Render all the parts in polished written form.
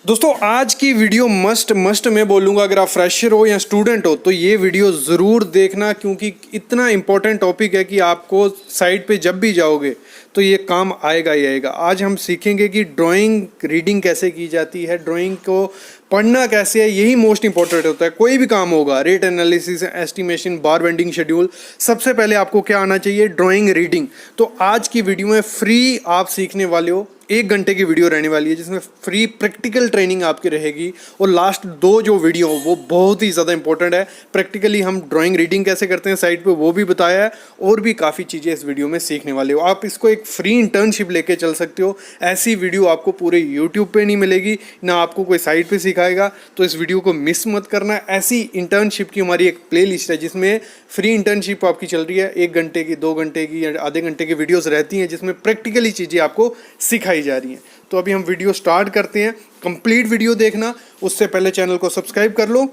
दोस्तों आज की वीडियो मस्ट मैं बोलूँगा, अगर आप फ्रेशर हो या स्टूडेंट हो तो ये वीडियो ज़रूर देखना, क्योंकि इतना इम्पोर्टेंट टॉपिक है कि आपको साइट पे जब भी जाओगे तो ये काम आएगा ही आएगा। आज हम सीखेंगे कि ड्राइंग रीडिंग कैसे की जाती है, ड्राइंग को पढ़ना कैसे है, यही मोस्ट इंपॉर्टेंट होता है। कोई भी काम होगा, रेट एनालिसिस, एस्टिमेशन, बार बेंडिंग शेड्यूल, सबसे पहले आपको क्या आना चाहिए? Drawing reading. तो आज की वीडियो में फ्री आप सीखने वाले हो, 1 घंटे की वीडियो रहने वाली है जिसमें फ्री प्रैक्टिकल ट्रेनिंग आपकी रहेगी। और लास्ट 2 जो वीडियो वो बहुत ही ज़्यादा इंपॉर्टेंट है। प्रैक्टिकली हम ड्राइंग रीडिंग कैसे करते हैं साइट पे वो भी बताया है, और भी काफ़ी चीज़ें इस वीडियो में सीखने वाले हो। आप इसको एक फ्री इंटर्नशिप लेके चल सकते हो। ऐसी वीडियो आपको पूरे यूट्यूब पे नहीं मिलेगी, ना आपको कोई साइट पे सिखाएगा, तो इस वीडियो को मिस मत करना। ऐसी इंटर्नशिप की हमारी एक प्ले लिस्ट है जिसमें फ्री इंटर्नशिप आपकी चल रही है। 1 घंटे की, 2 घंटे की या आधे घंटे की वीडियोस रहती हैं जिसमें प्रैक्टिकली चीज़ें आपको सिखाई जा रही हैं। तो अभी हम वीडियो स्टार्ट करते हैं। कंप्लीट वीडियो देखना, उससे पहले चैनल को सब्सक्राइब कर लो,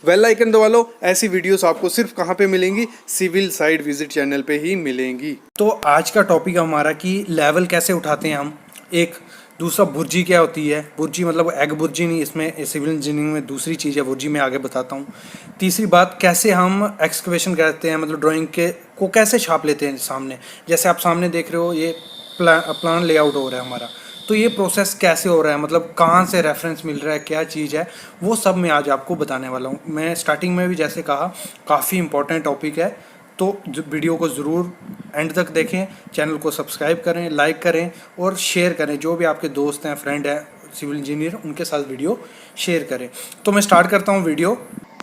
बेल आइकन दबा लो। ऐसी वीडियोस आपको सिर्फ कहाँ पे मिलेंगी? सिविल साइट विजिट चैनल पे ही मिलेंगी। तो आज का टॉपिक हमारा कि लेवल कैसे उठाते हैं हम। एक दूसरा बुर्जी क्या होती है। बुर्जी मतलब एग बुर्जी नहीं, इसमें सिविल इंजीनियरिंग में दूसरी चीज़ है बुर्जी, मैं आगे बताता हूँ। तीसरी बात, कैसे हम एक्सकवेशन करते हैं, मतलब ड्राइंग के को कैसे छाप लेते हैं सामने। जैसे आप सामने देख रहे हो, ये प्लान लेआउट हो रहा है हमारा, तो ये प्रोसेस कैसे हो रहा है, मतलब कहाँ से रेफरेंस मिल रहा है, क्या चीज़ है, वो सब मैं आज आपको बताने वाला हूँ। मैं स्टार्टिंग में भी जैसे कहा, काफ़ी इंपॉर्टेंट टॉपिक है, तो वीडियो को ज़रूर एंड तक देखें। चैनल को सब्सक्राइब करें, लाइक करें और शेयर करें। जो भी आपके दोस्त हैं, फ्रेंड हैं सिविल इंजीनियर, उनके साथ वीडियो शेयर करें। तो मैं स्टार्ट करता हूँ वीडियो।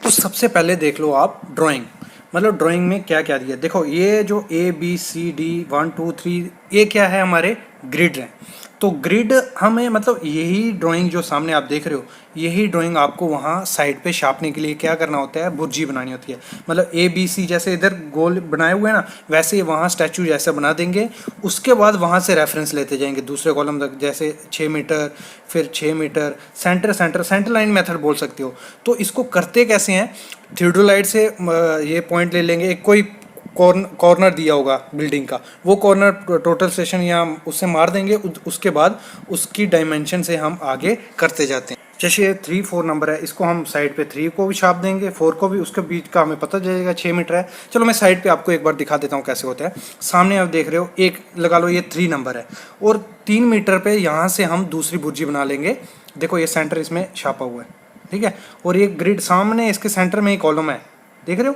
तो सबसे पहले देख लो आप ड्राइंग, मतलब ड्राइंग में क्या क्या दिया। देखो ये जो ABCD 1 2 3 ये क्या है, हमारे ग्रिड हैं। तो ग्रिड हमें, मतलब यही ड्राइंग जो सामने आप देख रहे हो, यही ड्राइंग आपको वहाँ साइड पे छापने के लिए क्या करना होता है? बुर्जी बनानी होती है। मतलब ABC जैसे इधर गोल बनाए हुए हैं ना, वैसे ही वहाँ स्टैचू जैसा बना देंगे। उसके बाद वहाँ से रेफरेंस लेते जाएंगे दूसरे कॉलम तक, जैसे 6 मीटर, फिर 6 मीटर, सेंटर लाइन मेथड बोल सकते हो। तो इसको करते कैसे हैं? थियोडोलाइट से ये पॉइंट ले लेंगे, एक कोई कॉर्नर दिया होगा बिल्डिंग का, वो कॉर्नर टोटल सेशन या उससे मार देंगे। उसके बाद उसकी डायमेंशन से हम आगे करते जाते हैं। जैसे ये 3 4 नंबर है, इसको हम साइड पे 3 को भी छाप देंगे, 4 को भी, उसके बीच का हमें पता चलेगा 6 मीटर है। चलो मैं साइड पे आपको एक बार दिखा देता हूँ कैसे होता है। सामने आप देख रहे हो, एक लगा लो ये 3 नंबर है, और 3 मीटर पे यहाँ से हम दूसरी बुर्जी बना लेंगे। देखो ये सेंटर इसमें छापा हुआ है, ठीक है। और ये ग्रिड सामने इसके सेंटर में एक कॉलम है, देख रहे हो।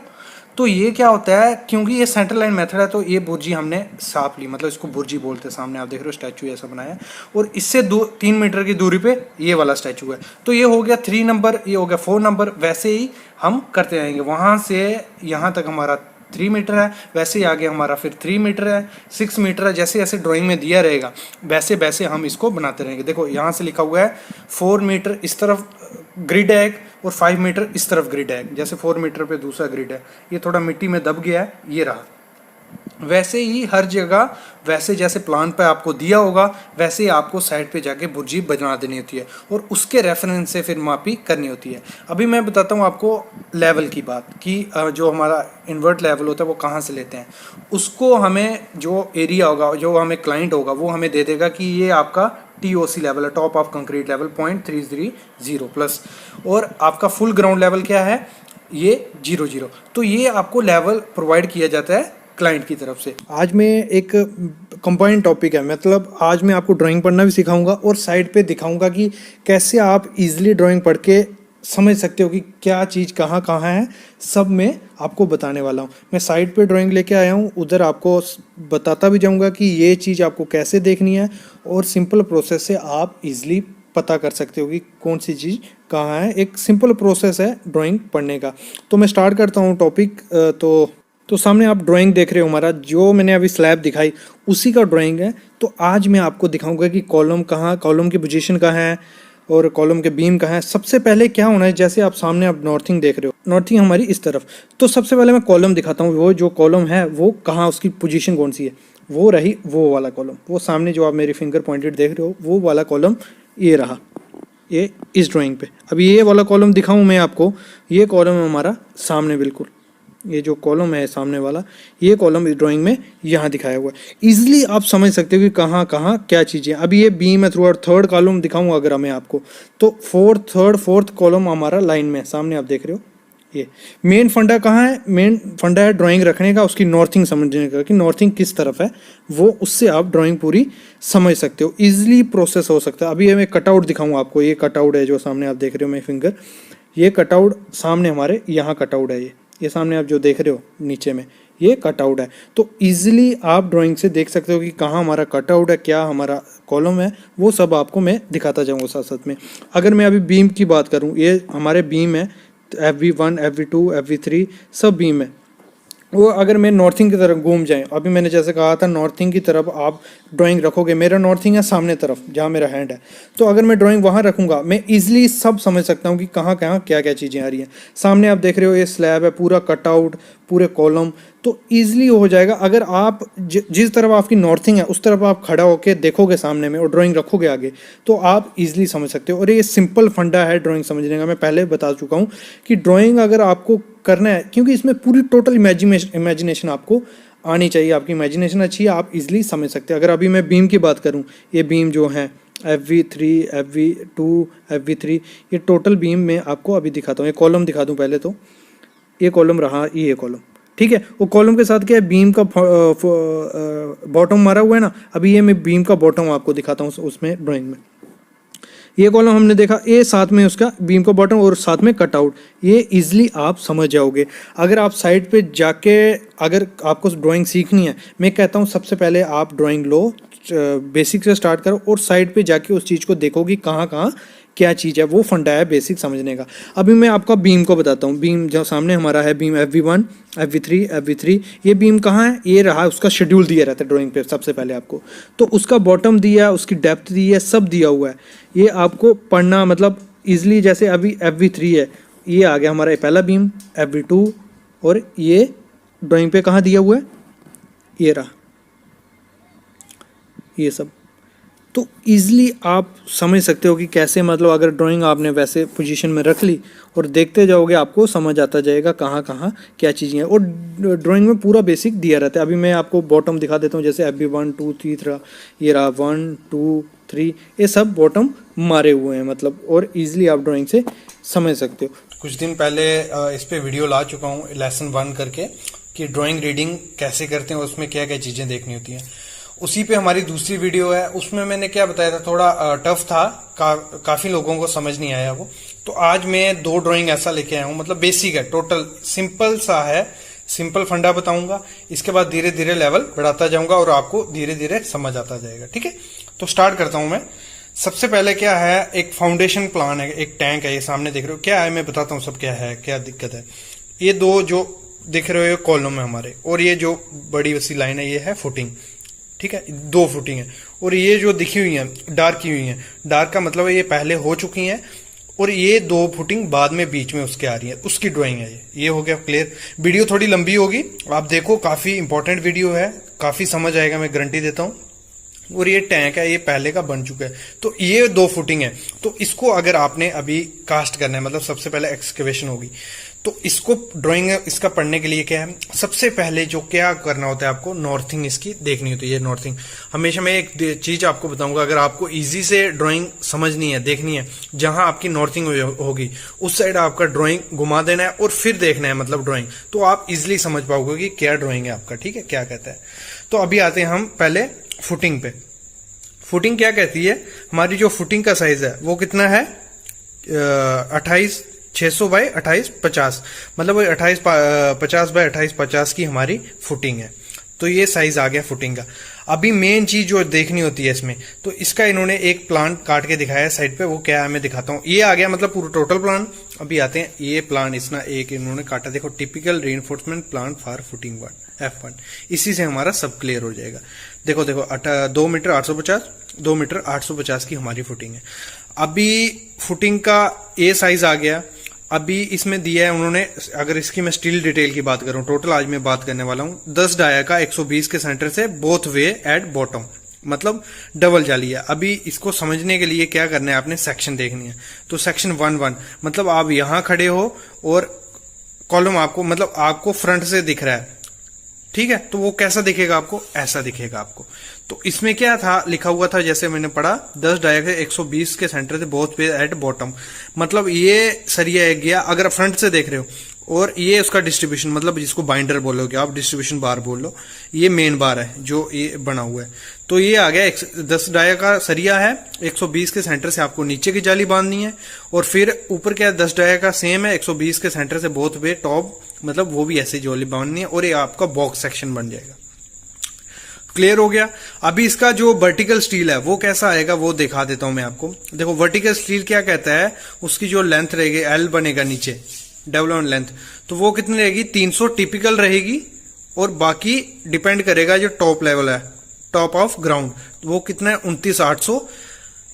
तो ये क्या होता है, क्योंकि ये सेंटर लाइन मेथड है, तो ये बुर्जी हमने छाप ली, मतलब इसको बुर्जी बोलते हैं। सामने आप देख रहे हो स्टैचू ऐसा बनाया है, और इससे 3 मीटर की दूरी पे ये वाला स्टैचू है। तो ये हो गया 3 नंबर, ये हो गया 4 नंबर। वैसे ही हम करते जाएंगे, वहाँ से यहाँ तक हमारा 3 मीटर है, वैसे ही आगे हमारा फिर 3 मीटर है, 6 मीटर है। जैसे जैसे ड्राइंग में दिया रहेगा वैसे वैसे हम इसको बनाते रहेंगे। देखो यहाँ से लिखा हुआ है 4 मीटर इस तरफ ग्रिड है एक, और 5 मीटर इस तरफ ग्रिड है। जैसे 4 मीटर पे दूसरा ग्रिड है, ये थोड़ा मिट्टी में दब गया है, ये रहा। वैसे ही हर जगह, वैसे जैसे प्लान पे आपको दिया होगा वैसे ही आपको साइड पे जाके बुर्जी बना देनी होती है, और उसके रेफरेंस से फिर मापी करनी होती है। अभी मैं बताता हूँ आपको लेवल की बात, कि जो हमारा इन्वर्ट लेवल होता है वो कहाँ से लेते हैं। उसको हमें जो एरिया होगा, जो हमें क्लाइंट होगा, वो हमें दे देगा कि ये आपका TOC लेवल है, top of concrete level 0.330 plus, और आपका फुल ग्राउंड लेवल क्या है? ये 00। तो ये आपको लेवल प्रोवाइड किया जाता है क्लाइंट की तरफ से। आज में एक कंबाइंड टॉपिक है, मतलब आज मैं आपको ड्राइंग पढ़ना भी सिखाऊंगा और साइड पे दिखाऊंगा कि कैसे आप इजीली ड्राइंग पढ़ के समझ सकते हो कि क्या चीज़ कहाँ कहाँ है। सब मैं आपको बताने वाला हूँ। मैं साइड पे ड्राइंग लेके आया हूँ, उधर आपको बताता भी जाऊँगा कि ये चीज़ आपको कैसे देखनी है, और सिंपल प्रोसेस से आप इजीली पता कर सकते हो कि कौन सी चीज़ कहाँ है। एक सिंपल प्रोसेस है ड्राइंग पढ़ने का। तो मैं स्टार्ट करता हूँ टॉपिक। तो सामने आप ड्राइंग देख रहे हो, हमारा जो मैंने अभी स्लैब दिखाई उसी का ड्राइंग है। तो आज मैं आपको दिखाऊंगा कि कॉलम कहाँ, कॉलम की पोजीशन कहाँ है, और कॉलम के बीम कहाँ है। सबसे पहले क्या होना है, जैसे आप सामने आप नॉर्थिंग देख रहे हो, नॉर्थिंग हमारी इस तरफ। तो सबसे पहले मैं कॉलम दिखाता हूँ, वो जो कॉलम है वो कहाँ, उसकी पोजीशन कौन सी है। वो रही वो वाला कॉलम, वो सामने जो आप मेरी फिंगर पॉइंटेड देख रहे हो वो वाला कॉलम, ये रहा, ये इस ड्राइंग पे। अभी ये वाला कॉलम दिखाऊँ मैं आपको, ये कॉलम है हमारा सामने बिल्कुल, ये जो कॉलम है सामने वाला, ये कॉलम इस ड्राइंग में यहाँ दिखाया हुआ है। इजीली आप समझ सकते हो कि कहाँ कहाँ क्या चीज़ें। अभी ये बीम है थ्रू आउट, थर्ड कॉलम दिखाऊंगा अगर मैं आपको, तो फोर्थ कॉलम हमारा लाइन में है, सामने आप देख रहे हो। ये मेन फंडा कहाँ है? मेन फंडा है ड्राइंग रखने का, उसकी नॉर्थिंग समझने का कि नॉर्थिंग किस तरफ है, वो उससे आप ड्राइंग पूरी समझ सकते हो, इजीली प्रोसेस हो सकता है। अभी ये मैं कटआउट दिखाऊंगा आपको। ये कटआउट है जो सामने आप देख रहे हो, मेरे फिंगर, ये कटआउट सामने हमारे यहाँ कटआउट है। ये सामने आप जो देख रहे हो नीचे में, ये कटआउट है। तो इजीली आप ड्राइंग से देख सकते हो कि कहाँ हमारा कटआउट है, क्या हमारा कॉलम है, वो सब आपको मैं दिखाता जाऊँगा साथ साथ में। अगर मैं अभी बीम की बात करूँ, ये हमारे बीम है FV1, FV2, FV3 सब बीम है। वो अगर मैं नॉर्थिंग की तरफ घूम जाएं, अभी मैंने जैसे कहा था नॉर्थिंग की तरफ आप ड्राइंग रखोगे, मेरा नॉर्थिंग है सामने तरफ जहाँ मेरा हैंड है, तो अगर मैं ड्राइंग वहाँ रखूँगा, मैं इजीली सब समझ सकता हूँ कि कहाँ कहाँ क्या क्या चीज़ें आ रही हैं। सामने आप देख रहे हो ये स्लैब है, पूरा कटआउट, पूरे कॉलम, तो ईजिली हो जाएगा। अगर आप जिस तरफ आपकी नॉर्थिंग है उस तरफ आप खड़ा होकर देखोगे सामने में और ड्राइंग रखोगे आगे, तो आप इजीली समझ सकते हो। और ये सिंपल फंडा है ड्राइंग समझने का, मैं पहले बता चुका हूँ कि ड्राइंग अगर आपको करना है, क्योंकि इसमें पूरी टोटल इमेजिनेशन आपको आनी चाहिए, आपकी इमेजिनेशन अच्छी है, आप इजीली समझ सकते हैं। अगर अभी मैं बीम की बात करूँ, ये बीम जो है FV3, FV2, FV3, ये टोटल बीम में आपको अभी दिखाता हूँ। ये कॉलम दिखा दूँ पहले, तो ये कॉलम रहा, ये कॉलम, ठीक है। वो कॉलम के साथ क्या है, बीम का बॉटम मारा हुआ है ना। अभी ये मैं बीम का बॉटम आपको दिखाता हूँ उसमें ड्राइंग में। ये कॉलम हमने देखा, ये साथ में उसका बीम का बॉटम और साथ में कटआउट, ये इजीली आप समझ जाओगे। अगर आप साइड पे जाके अगर आपको ड्राइंग सीखनी है, मैं कहता हूँ सबसे पहले आप ड्राइंग लो, बेसिक से स्टार्ट करो और साइड पे जाके उस चीज़ को देखो कि कहाँ कहाँ क्या चीज़ है, वो फंडा है बेसिक समझने का। अभी मैं आपका बीम को बताता हूँ। बीम जो सामने हमारा है, बीम FV1, FV3, FV3, ये बीम कहाँ है, ये रहा, उसका शेड्यूल दिया रहता है ड्राइंग पे सबसे पहले आपको, तो उसका बॉटम दिया, उसकी डेप्थ दी है, सब दिया हुआ है। ये आपको पढ़ना मतलब ईजिली, जैसे अभी FV3 है, ये आ गया हमारा पहला बीम, FV2, और ये ड्राइंग पे कहाँ दिया हुआ है, ये रहा, ये सब। तो ईज़िली आप समझ सकते हो कि कैसे, मतलब अगर ड्राइंग आपने वैसे पोजीशन में रख ली और देखते जाओगे, आपको समझ आता जाएगा कहाँ कहाँ क्या चीज़ें हैं। और ड्राइंग में पूरा बेसिक दिया रहता है। अभी मैं आपको बॉटम दिखा देता हूँ, जैसे FV1, 2, 3 ये रहा, 1, 2, 3, ये सब बॉटम मारे हुए हैं मतलब, और ईजिली आप ड्राइंग से समझ सकते हो। कुछ दिन पहले इस पे वीडियो ला चुका हूँ लेसन 1 करके, कि ड्राइंग रीडिंग कैसे करते हैं, उसमें क्या क्या चीज़ें देखनी होती हैं। उसी पे हमारी दूसरी वीडियो है, उसमें मैंने क्या बताया था, थोड़ा टफ था, काफ़ी लोगों को समझ नहीं आया वो। तो आज मैं 2 ड्राइंग ऐसा लेके आया हूँ, मतलब बेसिक है, टोटल सिंपल सा है, सिंपल फंडा बताऊंगा, इसके बाद धीरे धीरे लेवल बढ़ाता जाऊंगा और आपको धीरे धीरे समझ आता जाएगा, ठीक है। तो स्टार्ट करता हूं मैं। सबसे पहले क्या है, एक फाउंडेशन प्लान है, एक टैंक है, ये सामने देख रहे हो, क्या है मैं बताता हूँ सब क्या है, क्या दिक्कत है। ये 2 जो दिख रहे हो कॉलम है हमारे, और ये जो बड़ी सी लाइन है ये है फुटिंग, ठीक है, 2 फुटिंग है। और ये जो दिखी हुई है डार्क की हुई है, डार्क का मतलब है ये पहले हो चुकी हैं, और ये 2 फुटिंग बाद में बीच में उसके आ रही है, उसकी ड्राइंग है ये हो गया क्लियर। वीडियो थोड़ी लंबी होगी, आप देखो, काफी इंपॉर्टेंट वीडियो है, काफी समझ आएगा, मैं गारंटी देता हूँ। और ये टैंक है, ये पहले का बन चुका है, तो ये 2 फुटिंग है। तो इसको अगर आपने अभी कास्ट करना है, मतलब सबसे पहले एक्सकेवेशन होगी, तो इसको ड्राइंग इसका पढ़ने के लिए क्या है, सबसे पहले जो क्या करना होता है, आपको नॉर्थिंग इसकी देखनी होती है। ये नॉर्थिंग हमेशा मैं एक चीज आपको बताऊंगा, अगर आपको इजी से ड्राइंग समझनी है, देखनी है, जहां आपकी नॉर्थिंग होगी उस साइड आपका ड्राइंग घुमा देना है और फिर देखना है, मतलब ड्राइंग, तो आप इजिली समझ पाओगे कि क्या ड्राइंग है आपका, ठीक है, क्या कहता है। तो अभी आते हैं हम पहले फुटिंग पे। फुटिंग क्या कहती है, हमारी जो फुटिंग का साइज है वो कितना है, 28/600 बाई 28/50, मतलब 28/50 बाई 28/50 की हमारी फुटिंग है। तो ये साइज आ गया फुटिंग का। अभी मेन चीज जो देखनी होती है इसमें, तो इसका इन्होंने एक प्लान काट के दिखाया है साइड पे, वो क्या है मैं दिखाता हूँ। ये आ गया मतलब पूरा टोटल प्लान। अभी आते हैं ये प्लान, इसना एक इन्होंने काटा, देखो, typical reinforcement plan for footing 1 F1, इसी से हमारा सब क्लियर हो जाएगा। देखो 2 मीटर 850, 2 मीटर 850 की हमारी फुटिंग है। अभी फुटिंग का ये साइज आ गया। अभी इसमें दिया है उन्होंने, अगर इसकी मैं स्टील डिटेल की बात करूं, टोटल आज मैं बात करने वाला हूं 10 डाया का 120 के सेंटर से बोथ वे एट बॉटम, मतलब डबल जाली है। अभी इसको समझने के लिए क्या करना है, आपने सेक्शन देखनी है। तो सेक्शन 1/1 मतलब आप यहां खड़े हो और कॉलम आपको मतलब आपको फ्रंट से दिख रहा है, ठीक है, तो वो कैसा दिखेगा आपको, ऐसा दिखेगा आपको। तो इसमें क्या था, लिखा हुआ था जैसे मैंने पढ़ा 10 डाया 120 के सेंटर से बोथ पे एट बॉटम, मतलब ये सरिया है गया अगर फ्रंट से देख रहे हो, और ये उसका डिस्ट्रीब्यूशन मतलब जिसको बाइंडर बोलोगे आप, डिस्ट्रीब्यूशन बार बोल लो, ये मेन बार है जो ये बना हुआ है। तो ये आ गया 10 डाया का सरिया है, 120 के सेंटर से आपको नीचे की जाली बांधनी है, और फिर ऊपर क्या है 10 डाया का सेम है, 120 के सेंटर से बोथ वे टॉप मतलब वो भी ऐसे जाली बांधनी है, और ये आपका बॉक्स सेक्शन बन जाएगा। क्लियर हो गया। अभी इसका जो वर्टिकल स्टील है वो कैसा आएगा वो दिखा देता हूं मैं आपको। देखो वर्टिकल स्टील क्या कहता है, उसकी जो लेंथ रहेगी एल बनेगा नीचे डेवलपमेंट लेंथ, तो वो कितनी रहेगी 300 टिपिकल रहेगी, और बाकी डिपेंड करेगा जो टॉप लेवल है टॉप ऑफ ग्राउंड, तो वो कितना है 29,800।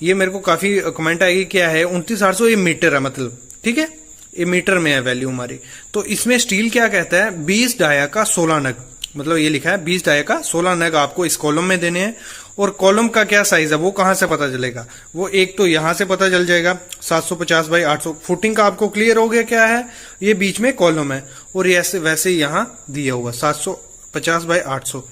ये मेरे को काफी कमेंट आएगी क्या है 29,800, ये मीटर है मतलब, ठीक है, ये मीटर में है वैल्यू हमारी। तो इसमें स्टील क्या कहता है 20 डाया का 16 नग, मतलब ये लिखा है 20 डाया का 16 नग आपको इस कॉलम में देने हैं। और कॉलम का क्या साइज है वो कहां से पता चलेगा, वो एक तो यहां से पता चल जाएगा 750 बाई 800। फुटिंग का आपको क्लियर हो गया क्या है, ये बीच में कॉलम है, और ये ऐसे वैसे यहां दिया हुआ 750 बाई 800,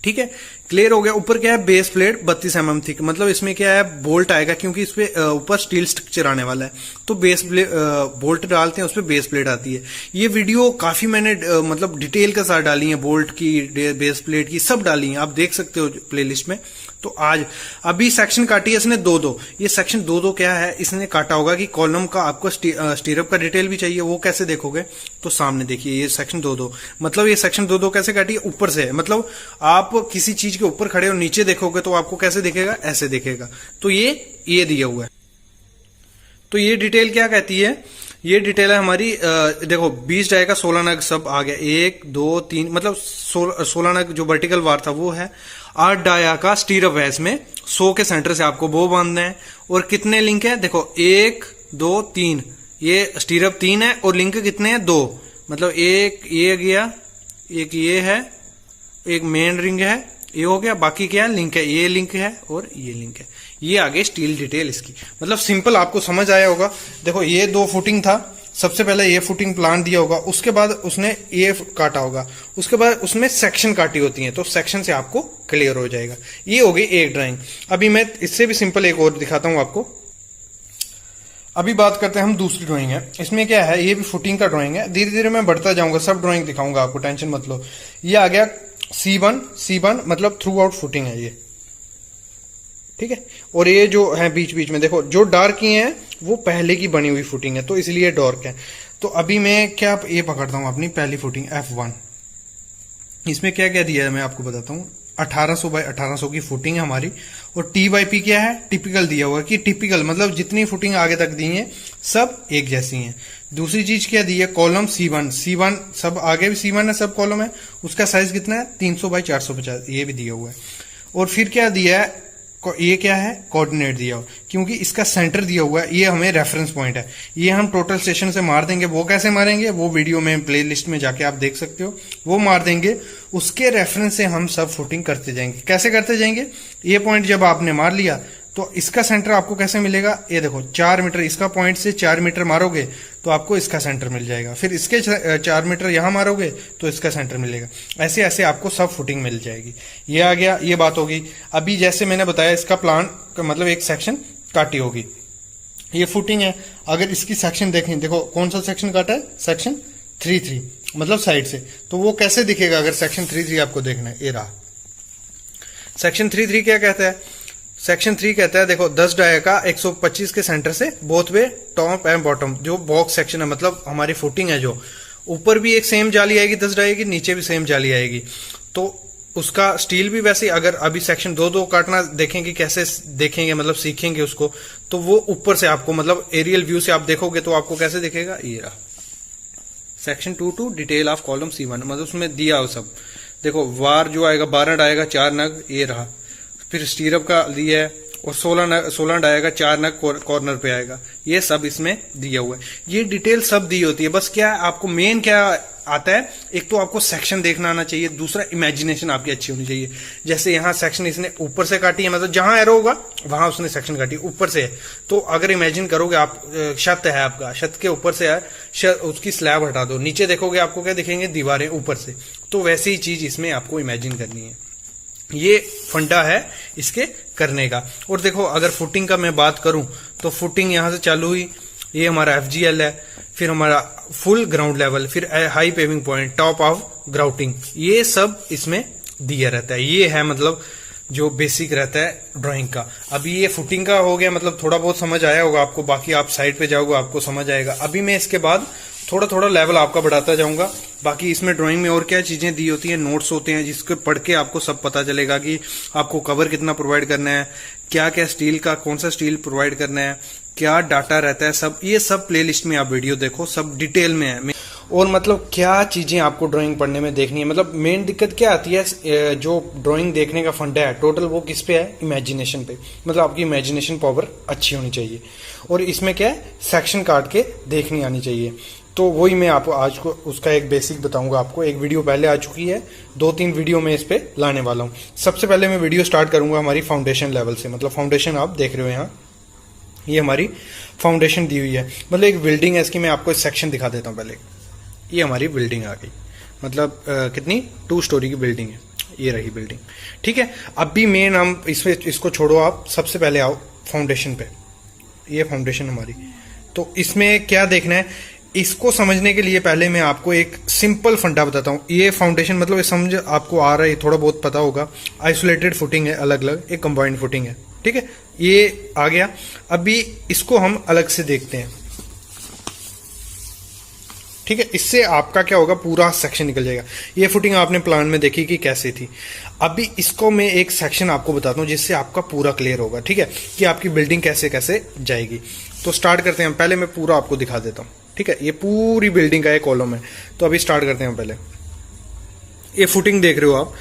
ठीक है, क्लियर हो गया। ऊपर क्या है बेस प्लेट 32 mm थिक, मतलब इसमें क्या है बोल्ट आएगा क्योंकि इस पे ऊपर स्टील स्ट्रक्चर आने वाला है, तो बेस बोल्ट डालते हैं, उस पे बेस प्लेट आती है। ये वीडियो काफी मैंने मतलब डिटेल के साथ डाली है, बोल्ट की बेस प्लेट की सब डाली है, आप देख सकते हो प्लेलिस्ट में। तो आज अभी सेक्शन काटी है इसने 2-2, ये सेक्शन 2-2 क्या है इसने काटा होगा कि कॉलम का आपको स्टीरअप का डिटेल भी चाहिए, वो कैसे देखोगे, तो सामने देखिए ये सेक्शन 2-2, मतलब ये सेक्शन 2-2 कैसे काटी है ऊपर से है, मतलब आप किसी चीज के ऊपर खड़े हो नीचे देखोगे तो आपको कैसे दिखेगा, ऐसे दिखेगा। तो ये दिया हुआ है। तो ये डिटेल क्या कहती है, ये डिटेल है हमारी देखो 20 डाई का 16 नग सब आ गया, 1 2 3 मतलब 16 नग जो वर्टिकल वार था वो है। 8 डाया का स्टीरअप है, इसमें 100 के सेंटर से आपको वो बांधना है, और कितने लिंक है देखो 1 2 3, ये स्टीरअप 3 है और लिंक कितने हैं 2, मतलब एक ये गया, एक ये है, एक मेन रिंग है, ये हो गया, बाकी क्या लिंक है, ये लिंक है और ये लिंक है। ये आगे स्टील डिटेल इसकी, मतलब सिंपल आपको समझ आया होगा। देखो ये 2 फुटिंग था, सबसे पहले ये फुटिंग प्लान दिया होगा, उसके बाद उसने ये काटा होगा, उसके बाद उसमें सेक्शन काटी होती है, तो सेक्शन से आपको क्लियर हो जाएगा। ये हो गई एक ड्राइंग। अभी मैं इससे भी सिंपल एक और दिखाता हूं आपको। अभी बात करते हैं हम दूसरी ड्राइंग है, इसमें क्या है ये भी फुटिंग का ड्राइंग है, धीरे धीरे मैं बढ़ता जाऊंगा, सब ड्राइंग दिखाऊंगा आपको, टेंशन मत लो। ये आ गया C1 मतलब थ्रू आउट फुटिंग है ये, ठीक है। और ये जो है बीच बीच में देखो जो डार्क किए हैं वो पहले की बनी हुई फुटिंग है, तो इसलिए डार्क है। तो अभी मैं क्या ये पकड़ता हूं अपनी पहली फुटिंग F1, इसमें क्या क्या दिया है मैं आपको बताता हूँ। 1800 बाई 1800 की फुटिंग है हमारी, और T/P क्या है टिपिकल दिया हुआ है कि टिपिकल मतलब जितनी फुटिंग आगे तक दी है सब एक जैसी हैं। दूसरी चीज क्या दी है कॉलम C1 सब आगे भी C1 है, सब कॉलम है, उसका साइज कितना है 300 बाई 450, ये भी दिया हुआ है। और फिर क्या दिया है, ये क्या है कोऑर्डिनेट दिया हुआ, क्योंकि इसका सेंटर दिया हुआ है, ये हमें रेफरेंस पॉइंट है, ये हम टोटल स्टेशन से मार देंगे। वो कैसे मारेंगे वो वीडियो में प्लेलिस्ट में जाके आप देख सकते हो, वो मार देंगे, उसके रेफरेंस से हम सब फुटिंग करते जाएंगे। कैसे करते जाएंगे, ये पॉइंट जब आपने मार लिया तो इसका सेंटर आपको कैसे मिलेगा, ये देखो 4 मीटर इसका पॉइंट से 4 मीटर मारोगे तो आपको इसका सेंटर मिल जाएगा, फिर इसके 4 मीटर यहां मारोगे तो इसका सेंटर मिलेगा, ऐसे ऐसे आपको सब फुटिंग मिल जाएगी। ये आ गया, ये बात होगी। अभी जैसे मैंने बताया इसका प्लान मतलब एक सेक्शन काटी होगी, ये फुटिंग है। अगर इसकी सेक्शन देखें, देखो कौन सा सेक्शन काटा है, सेक्शन 3 मतलब साइड से, तो वो कैसे दिखेगा अगर सेक्शन 3 आपको देखना है, ये रहा सेक्शन 3 क्या कहता है। सेक्शन 3 कहता है देखो 10 डाया का 125 के सेंटर से both way top and bottom, जो बॉक्स सेक्शन है मतलब हमारी फुटिंग है, जो ऊपर भी एक सेम जाली आएगी 10 डाये की, नीचे भी सेम जाली आएगी, तो उसका स्टील भी वैसे। अगर अभी सेक्शन 2 काटना देखेंगे कैसे देखेंगे मतलब सीखेंगे उसको, तो वो ऊपर से आपको मतलब एरियल व्यू से आप देखोगे तो आपको कैसे दिखेगा, ये रहा section 2 detail of column C1 मतलब उसमें दिया हो सब। देखो वार जो आएगा 12 आएगा 4 नग, ये रहा। फिर स्टीरअप का दिया है, और 16 डाई का 4 नग कॉर्नर पे आएगा। ये सब इसमें दिया हुआ है, ये डिटेल सब दी होती है। बस क्या है, आपको मेन क्या आता है, एक तो आपको सेक्शन देखना आना चाहिए, दूसरा इमेजिनेशन आपकी अच्छी होनी चाहिए। जैसे यहाँ सेक्शन इसने ऊपर से काटी है, मतलब जहां एरो होगा वहां उसने सेक्शन काटी ऊपर से है, तो अगर इमेजिन करोगे आप, छत है आपका, छत के ऊपर से है, उसकी स्लैब हटा दो, नीचे देखोगे आपको क्या दिखेंगे, दीवारें ऊपर से। तो वैसी ही चीज इसमें आपको इमेजिन करनी है। ये फंडा है इसके करने का। और देखो अगर फुटिंग का मैं बात करूं तो फुटिंग यहां से चालू हुई, ये हमारा FGL है, फिर हमारा फुल ग्राउंड लेवल, फिर high paving point, top of grouting, ये सब इसमें दिया रहता है। ये है मतलब जो बेसिक रहता है ड्राइंग का। अभी ये फुटिंग का हो गया, मतलब थोड़ा बहुत समझ आया होगा आपको, बाकी आप साइड पे जाओगे आपको समझ आएगा। अभी मैं इसके बाद थोड़ा थोड़ा लेवल आपका बढ़ाता जाऊंगा। बाकी इसमें ड्राइंग में और क्या चीजें दी होती हैं, नोट्स होते हैं जिसको पढ़ के आपको सब पता चलेगा कि आपको कवर कितना प्रोवाइड करना है, क्या क्या स्टील का, कौन सा स्टील प्रोवाइड करना है, क्या डाटा रहता है, सब ये सब प्लेलिस्ट में आप वीडियो देखो, सब डिटेल में है। और मतलब क्या चीजें आपको ड्राइंग पढ़ने में देखनी है। मतलब मेन दिक्कत क्या आती है, जो ड्राइंग देखने का फंडा है टोटल वो किस पे है, इमेजिनेशन पे। मतलब आपकी इमेजिनेशन पावर अच्छी होनी चाहिए और इसमें क्या है, सेक्शन काट के देखनी आनी चाहिए। तो वही मैं आपको आज को उसका एक बेसिक बताऊंगा आपको। एक वीडियो पहले आ चुकी है, 2-3 वीडियो में इस पे लाने वाला हूँ। सबसे पहले मैं वीडियो स्टार्ट करूंगा हमारी फाउंडेशन लेवल से। मतलब फाउंडेशन आप देख रहे हो यहाँ, ये हमारी फाउंडेशन दी हुई है। मतलब एक बिल्डिंग है इसकी, मैं आपको एक सेक्शन दिखा देता हूँ पहले। ये हमारी बिल्डिंग आ गई, मतलब कितनी 2 स्टोरी की बिल्डिंग है, ये रही बिल्डिंग, ठीक है। अभी मेन हम इसको छोड़ो, आप सबसे पहले आओ फाउंडेशन पे। ये फाउंडेशन हमारी, तो इसमें क्या देखना है, इसको समझने के लिए पहले मैं आपको एक सिंपल फंडा बताता हूँ। ये फाउंडेशन मतलब समझ आपको आ रहा है, थोड़ा बहुत पता होगा। आइसोलेटेड फुटिंग है, अलग अलग, एक कंबाइंड फुटिंग है, ठीक है, ये आ गया। अभी इसको हम अलग से देखते हैं, ठीक है। इससे आपका क्या होगा, पूरा सेक्शन निकल जाएगा। ये फुटिंग आपने प्लान में देखी कि कैसे थी। अभी इसको मैं एक सेक्शन आपको बताता हूँ जिससे आपका पूरा क्लियर होगा, ठीक है, कि आपकी बिल्डिंग कैसे कैसे जाएगी। तो स्टार्ट करते हैं, पहले मैं पूरा आपको दिखा देता हूँ, ठीक है। ये पूरी बिल्डिंग का एक कॉलम है, तो अभी स्टार्ट करते हैं। पहले ये फुटिंग देख रहे हो आप,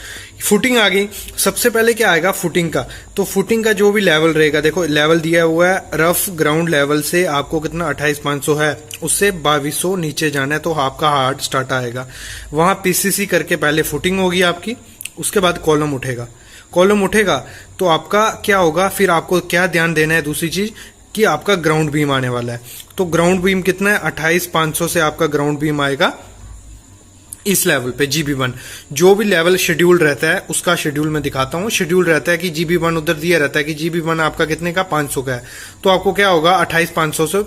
फुटिंग आ गई। सबसे पहले क्या आएगा फुटिंग का, तो फुटिंग का जो भी लेवल रहेगा, देखो लेवल दिया हुआ है, रफ ग्राउंड लेवल से आपको कितना 28,500 है, उससे 2200 नीचे जाना है, तो आपका हार्ड स्टार्ट आएगा। वहां PCC करके पहले फुटिंग होगी आपकी, उसके बाद कॉलम उठेगा। कॉलम उठेगा तो आपका क्या होगा, फिर आपको क्या ध्यान देना है, दूसरी चीज कि आपका ग्राउंड बीम आने वाला है। तो ग्राउंड बीम कितना है, 28,500 से आपका ग्राउंड बीम आएगा इस लेवल पे GB1। जो भी लेवल शेड्यूल रहता है उसका शेड्यूल मैं दिखाता हूँ। शेड्यूल रहता है कि GB1 उधर दिया रहता है कि GB1 आपका कितने का, 500 का है, तो आपको क्या होगा 28,500 से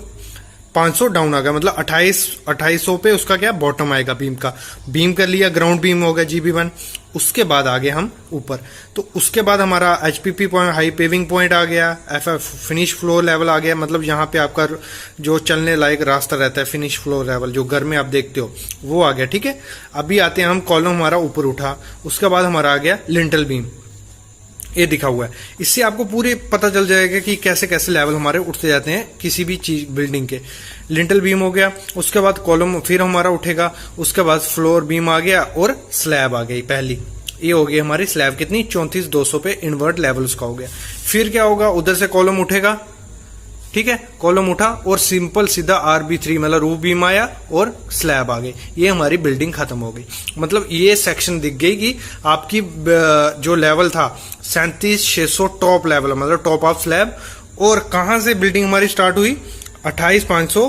500 डाउन आ गया, मतलब 2800 पे उसका क्या बॉटम आएगा बीम का। बीम कर लिया, ग्राउंड बीम हो गया GB1। उसके बाद आगे हम ऊपर, तो उसके बाद हमारा HPP point, high paving point आ गया, FF फिनिश फ्लोर लेवल आ गया। मतलब यहाँ पे आपका जो चलने लायक रास्ता रहता है, फिनिश फ्लोर लेवल जो घर में आप देखते हो, वो आ गया, ठीक है। अभी आते हैं हम, कॉलम हमारा ऊपर उठा, उसके बाद हमारा आ गया लिंटल बीम, ये दिखा हुआ है। इससे आपको पूरे पता चल जाएगा कि कैसे कैसे लेवल हमारे उठते जाते हैं किसी भी चीज बिल्डिंग के। लिंटल बीम हो गया, उसके बाद कॉलम फिर हमारा उठेगा, उसके बाद फ्लोर बीम आ गया और स्लैब आ गई पहली। ये हो गई हमारी स्लैब, कितनी 34,200 पे इन्वर्ट लेवल उसका हो गया। फिर क्या होगा, उधर से कॉलम उठेगा, ठीक है, कॉलम उठा और सिंपल सीधा RB3 मतलब रूफ बीम आया और स्लैब आ गई। ये हमारी बिल्डिंग खत्म हो गई। मतलब ये सेक्शन दिख गई कि आपकी जो लेवल था 37,600 टॉप लेवल, मतलब टॉप ऑफ स्लैब। और कहां से बिल्डिंग हमारी स्टार्ट हुई, 28,500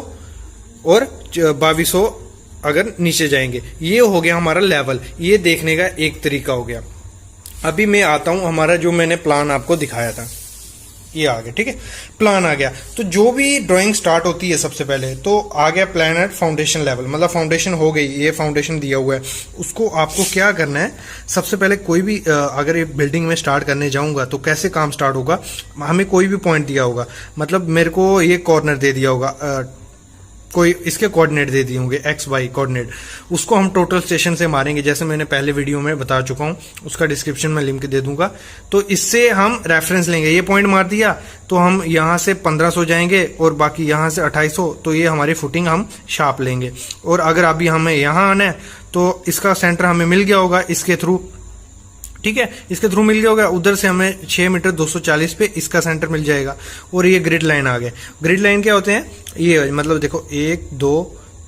और 2200 अगर नीचे जाएंगे, ये हो गया हमारा लेवल। ये देखने का एक तरीका हो गया। अभी मैं आता हूं, हमारा जो मैंने प्लान आपको दिखाया था ये आ गया, ठीक है, प्लान आ गया। तो जो भी ड्राइंग स्टार्ट होती है सबसे पहले तो आ गया प्लान एट फाउंडेशन लेवल, मतलब फाउंडेशन हो गई, ये फाउंडेशन दिया हुआ है। उसको आपको क्या करना है, सबसे पहले कोई भी अगर ये बिल्डिंग में स्टार्ट करने जाऊंगा तो कैसे काम स्टार्ट होगा, हमें कोई भी पॉइंट दिया होगा, मतलब मेरे को ये कॉर्नर दे दिया होगा, कोई इसके कोऑर्डिनेट दे दिए होंगे XY कोऑर्डिनेट, उसको हम टोटल स्टेशन से मारेंगे, जैसे मैंने पहले वीडियो में बता चुका हूं, उसका डिस्क्रिप्शन में लिंक दे दूंगा। तो इससे हम रेफरेंस लेंगे, ये पॉइंट मार दिया तो हम यहां से 1500 जाएंगे और बाकी यहां से 2800, तो ये हमारी फुटिंग हम शार्प लेंगे। और अगर अभी हमें यहां आना है तो इसका सेंटर हमें मिल गया होगा इसके थ्रू, ठीक है, इसके थ्रू मिल गया होगा। उधर से हमें 6 मीटर 240 पे इसका सेंटर मिल जाएगा और ये ग्रिड लाइन आ गए। ग्रिड लाइन क्या होते हैं, ये मतलब देखो 1 2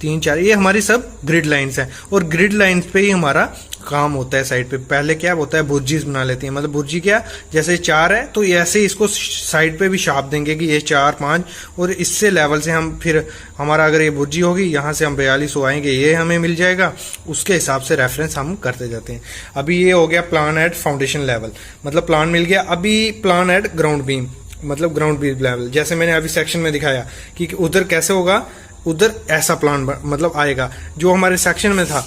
3 4 ये हमारी सब ग्रिड लाइंस हैं और ग्रिड लाइंस पे ही हमारा काम होता है। साइड पे पहले क्या होता है, बुर्जीज बना लेती है। मतलब बुर्जी क्या, जैसे 4 है तो ऐसे ही इसको साइड पे भी शाप देंगे कि ये 4 5 और इससे लेवल से हम फिर हमारा अगर ये बुर्जी होगी यहाँ से हम 42 आएंगे, ये हमें मिल जाएगा। उसके हिसाब से रेफरेंस हम करते जाते हैं। अभी ये हो गया प्लान एट फाउंडेशन लेवल, मतलब प्लान मिल गया। अभी प्लान एट ग्राउंड बीम, मतलब ग्राउंड बीम लेवल, जैसे मैंने अभी सेक्शन में दिखाया कि उधर कैसे होगा, उधर ऐसा प्लान मतलब आएगा जो हमारे सेक्शन में था।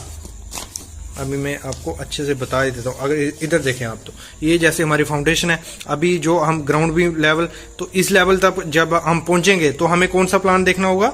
अभी मैं आपको अच्छे से बता ही देता हूँ। अगर इधर देखें आप, तो ये जैसे हमारी फाउंडेशन है, अभी जो हम ग्राउंड बीम लेवल, तो इस लेवल तक जब हम पहुंचेंगे तो हमें कौन सा प्लान देखना होगा,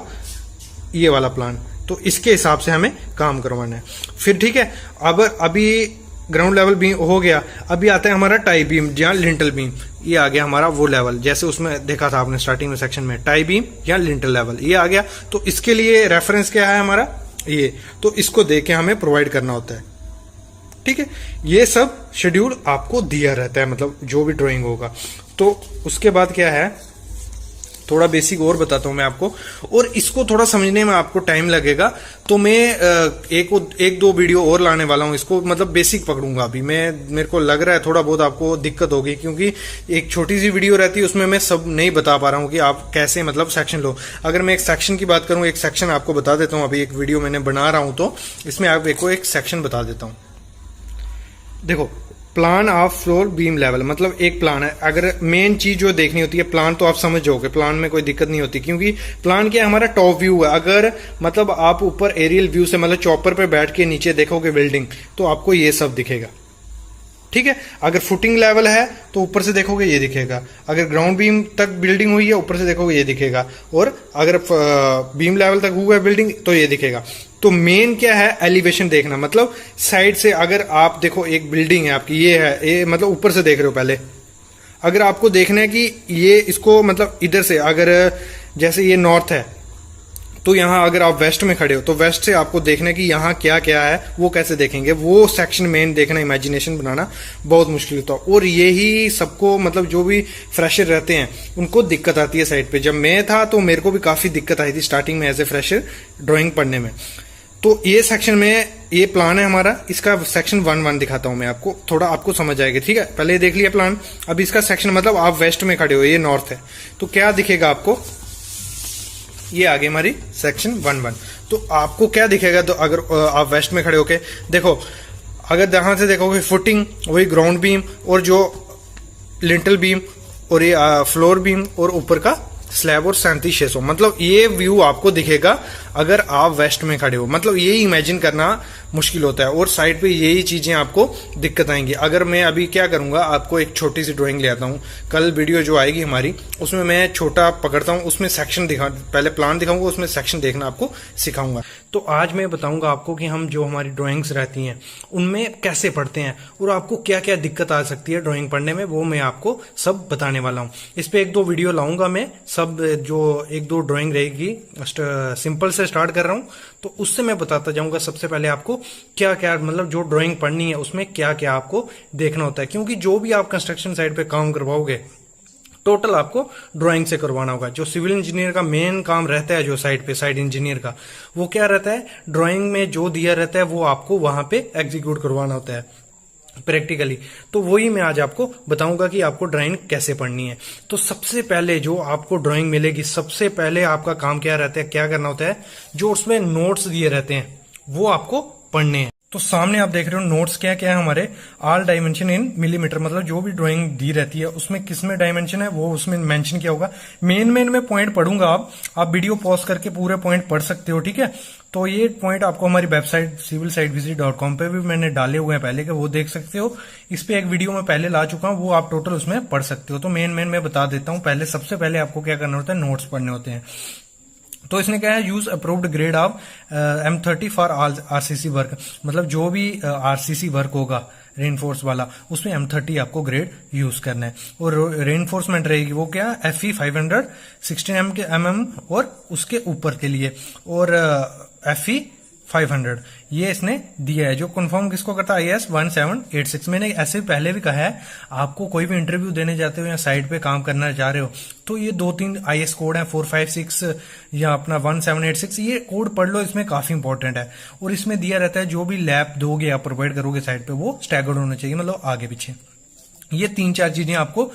ये वाला प्लान। तो इसके हिसाब से हमें काम करवाना है फिर, ठीक है। अब अभी ग्राउंड लेवल बीम हो गया, अभी आता है हमारा टाई बीम या लिंटल बीम। ये आ गया हमारा वो लेवल, जैसे उसमें देखा था आपने स्टार्टिंग में सेक्शन में, टाई बीम या लिंटल लेवल, ये आ गया। तो इसके लिए रेफरेंस क्या है हमारा, ये, तो इसको देख के हमें प्रोवाइड करना होता है, ठीक है। ये सब शेड्यूल आपको दिया रहता है, मतलब जो भी ड्राइंग होगा। तो उसके बाद क्या है, थोड़ा बेसिक और बताता हूं मैं आपको, और इसको थोड़ा समझने में आपको टाइम लगेगा। तो मैं एक दो वीडियो और लाने वाला हूं, इसको मतलब बेसिक पकड़ूंगा। अभी मेरे को लग रहा है थोड़ा बहुत आपको दिक्कत होगी, क्योंकि एक छोटी सी वीडियो रहती है, उसमें मैं सब नहीं बता पा रहा हूं कि आप कैसे मतलब सेक्शन लो। अगर मैं एक सेक्शन की बात करूं, एक सेक्शन आपको बता देता हूं। अभी एक वीडियो मैंने बना रहा हूं तो इसमें आपको एक सेक्शन बता देता हूं। देखो, plan of floor beam level, मतलब एक प्लान है। अगर मेन चीज जो देखनी होती है, प्लान तो आप समझ जाओगे, प्लान में कोई दिक्कत नहीं होती, क्योंकि प्लान क्या है, हमारा टॉप व्यू है। अगर मतलब आप ऊपर एरियल व्यू से मतलब चॉपर पे बैठ के नीचे देखोगे बिल्डिंग, तो आपको ये सब दिखेगा, ठीक है। अगर फुटिंग लेवल है तो ऊपर से देखोगे ये दिखेगा। अगर ग्राउंड बीम तक बिल्डिंग हुई है, ऊपर से देखोगे ये दिखेगा। और अगर बीम लेवल तक हुआ है बिल्डिंग, तो ये दिखेगा। तो मेन क्या है, एलिवेशन देखना, मतलब साइड से अगर आप देखो, एक बिल्डिंग है आपकी, ये है, ये मतलब ऊपर से देख रहे हो पहले। अगर आपको देखना है कि ये इसको मतलब इधर से, अगर जैसे ये नॉर्थ है, तो यहाँ अगर आप वेस्ट में खड़े हो, तो वेस्ट से आपको देखना है कि यहाँ क्या क्या है, वो कैसे देखेंगे, वो सेक्शन मेन देखना, इमेजिनेशन बनाना बहुत मुश्किल होता है। और यही सबको मतलब जो भी फ्रेशर रहते हैं उनको दिक्कत आती है साइड पे। जब मैं था तो मेरे को भी काफी दिक्कत आई थी स्टार्टिंग में एज ए फ्रेशर ड्राइंग पढ़ने में। तो ये सेक्शन में ये प्लान है हमारा, इसका सेक्शन 1 दिखाता हूं मैं आपको, थोड़ा आपको समझ आएगा, ठीक है। पहले देख लिया प्लान, अब इसका सेक्शन, मतलब आप वेस्ट में खड़े हो, ये नॉर्थ है, तो क्या दिखेगा आपको, ये आगे हमारी सेक्शन 1 तो आपको क्या दिखेगा, तो अगर आप वेस्ट में खड़े होके देखो, अगर यहां से देखोगे फुटिंग, वही ग्राउंड बीम और जो लिंटल बीम और ये फ्लोर बीम और ऊपर का स्लैब और 3700, मतलब ये व्यू आपको दिखेगा अगर आप वेस्ट में खड़े हो। मतलब ये इमेजिन करना मुश्किल होता है और साइड पे यही चीजें आपको दिक्कत आएंगी। अगर मैं अभी क्या करूंगा, आपको एक छोटी सी ड्राइंग ले आता हूँ, कल वीडियो जो आएगी हमारी उसमें मैं छोटा पकड़ता हूँ, उसमें सेक्शन दिखा, पहले प्लान दिखाऊंगा, उसमें सेक्शन देखना आपको सिखाऊंगा। तो आज मैं बताऊंगा आपको कि हम जो हमारी ड्राइंग्स रहती हैं उनमें कैसे पढ़ते हैं और आपको क्या क्या दिक्कत आ सकती है ड्राइंग पढ़ने में, वो मैं आपको सब बताने वाला हूँ। इस पे 1-2 वीडियो लाऊंगा मैं, सब जो 1-2 ड्राइंग रहेगी, सिंपल से स्टार्ट कर रहा हूँ, तो उससे मैं बताता जाऊंगा सबसे पहले आपको क्या क्या, मतलब जो ड्राइंग पढ़नी है उसमें क्या क्या आपको देखना होता है। क्योंकि जो भी आप कंस्ट्रक्शन साइट पे काम करवाओगे, टोटल आपको ड्राइंग से करवाना होगा। जो सिविल इंजीनियर का मेन काम रहता है, जो साइट पे साइट इंजीनियर का, वो क्या रहता है, ड्राइंग में जो दिया रहता है वो आपको वहां पे एग्जीक्यूट करवाना होता है प्रैक्टिकली। तो वही मैं आज आपको बताऊंगा कि आपको ड्राइंग कैसे पढ़नी है। तो सबसे पहले जो आपको ड्राइंग मिलेगी, सबसे पहले आपका काम क्या रहता है, क्या करना होता है, जो उसमें नोट्स दिए रहते हैं वो आपको पढ़ने हैं। तो सामने आप देख रहे हो नोट्स क्या क्या है हमारे, ऑल डायमेंशन इन मिलीमीटर, मतलब जो भी ड्राइंग दी रहती है उसमें किसमें डायमेंशन है वो उसमें मेंशन किया होगा। मेन में पॉइंट पढ़ूंगा, आप वीडियो पॉज करके पूरे पॉइंट पढ़ सकते हो, ठीक है। तो ये पॉइंट आपको हमारी वेबसाइट civilsitevisit.com पे भी मैंने डाले हुए हैं पहले के, वो देख सकते हो। इस पे एक वीडियो मैं पहले ला चुका हूँ, वो आप टोटल उसमें पढ़ सकते हो। तो मेन मैं बता देता हूँ, पहले सबसे पहले आपको क्या करना होता है, नोट्स पढ़ने होते हैं। तो इसने क्या है, use approved grade of M30 for RCC work, मतलब जो भी आरसीसी वर्क होगा रेनफोर्स वाला, उसमें M30 आपको ग्रेड यूज करना है। और रेनफोर्समेंट रहेगी वो क्या, FE 516 mm और उसके ऊपर के लिए, और FE 500 ये इसने दिया है। जो कंफर्म किसको करता है, IAS 1786। मैंने ऐसे पहले भी कहा है, आपको कोई भी इंटरव्यू देने जाते हो या साइट पे काम करना चाह रहे हो तो ये 2-3 IAS कोड है, 456 या अपना 1786, ये कोड पढ़ लो, इसमें काफी इंपॉर्टेंट है। और इसमें दिया रहता है जो भी लैब दोगे या प्रोवाइड करोगे साइट पे वो स्टैगर्ड होना चाहिए, मतलब आगे पीछे। ये 3-4 चीजें आपको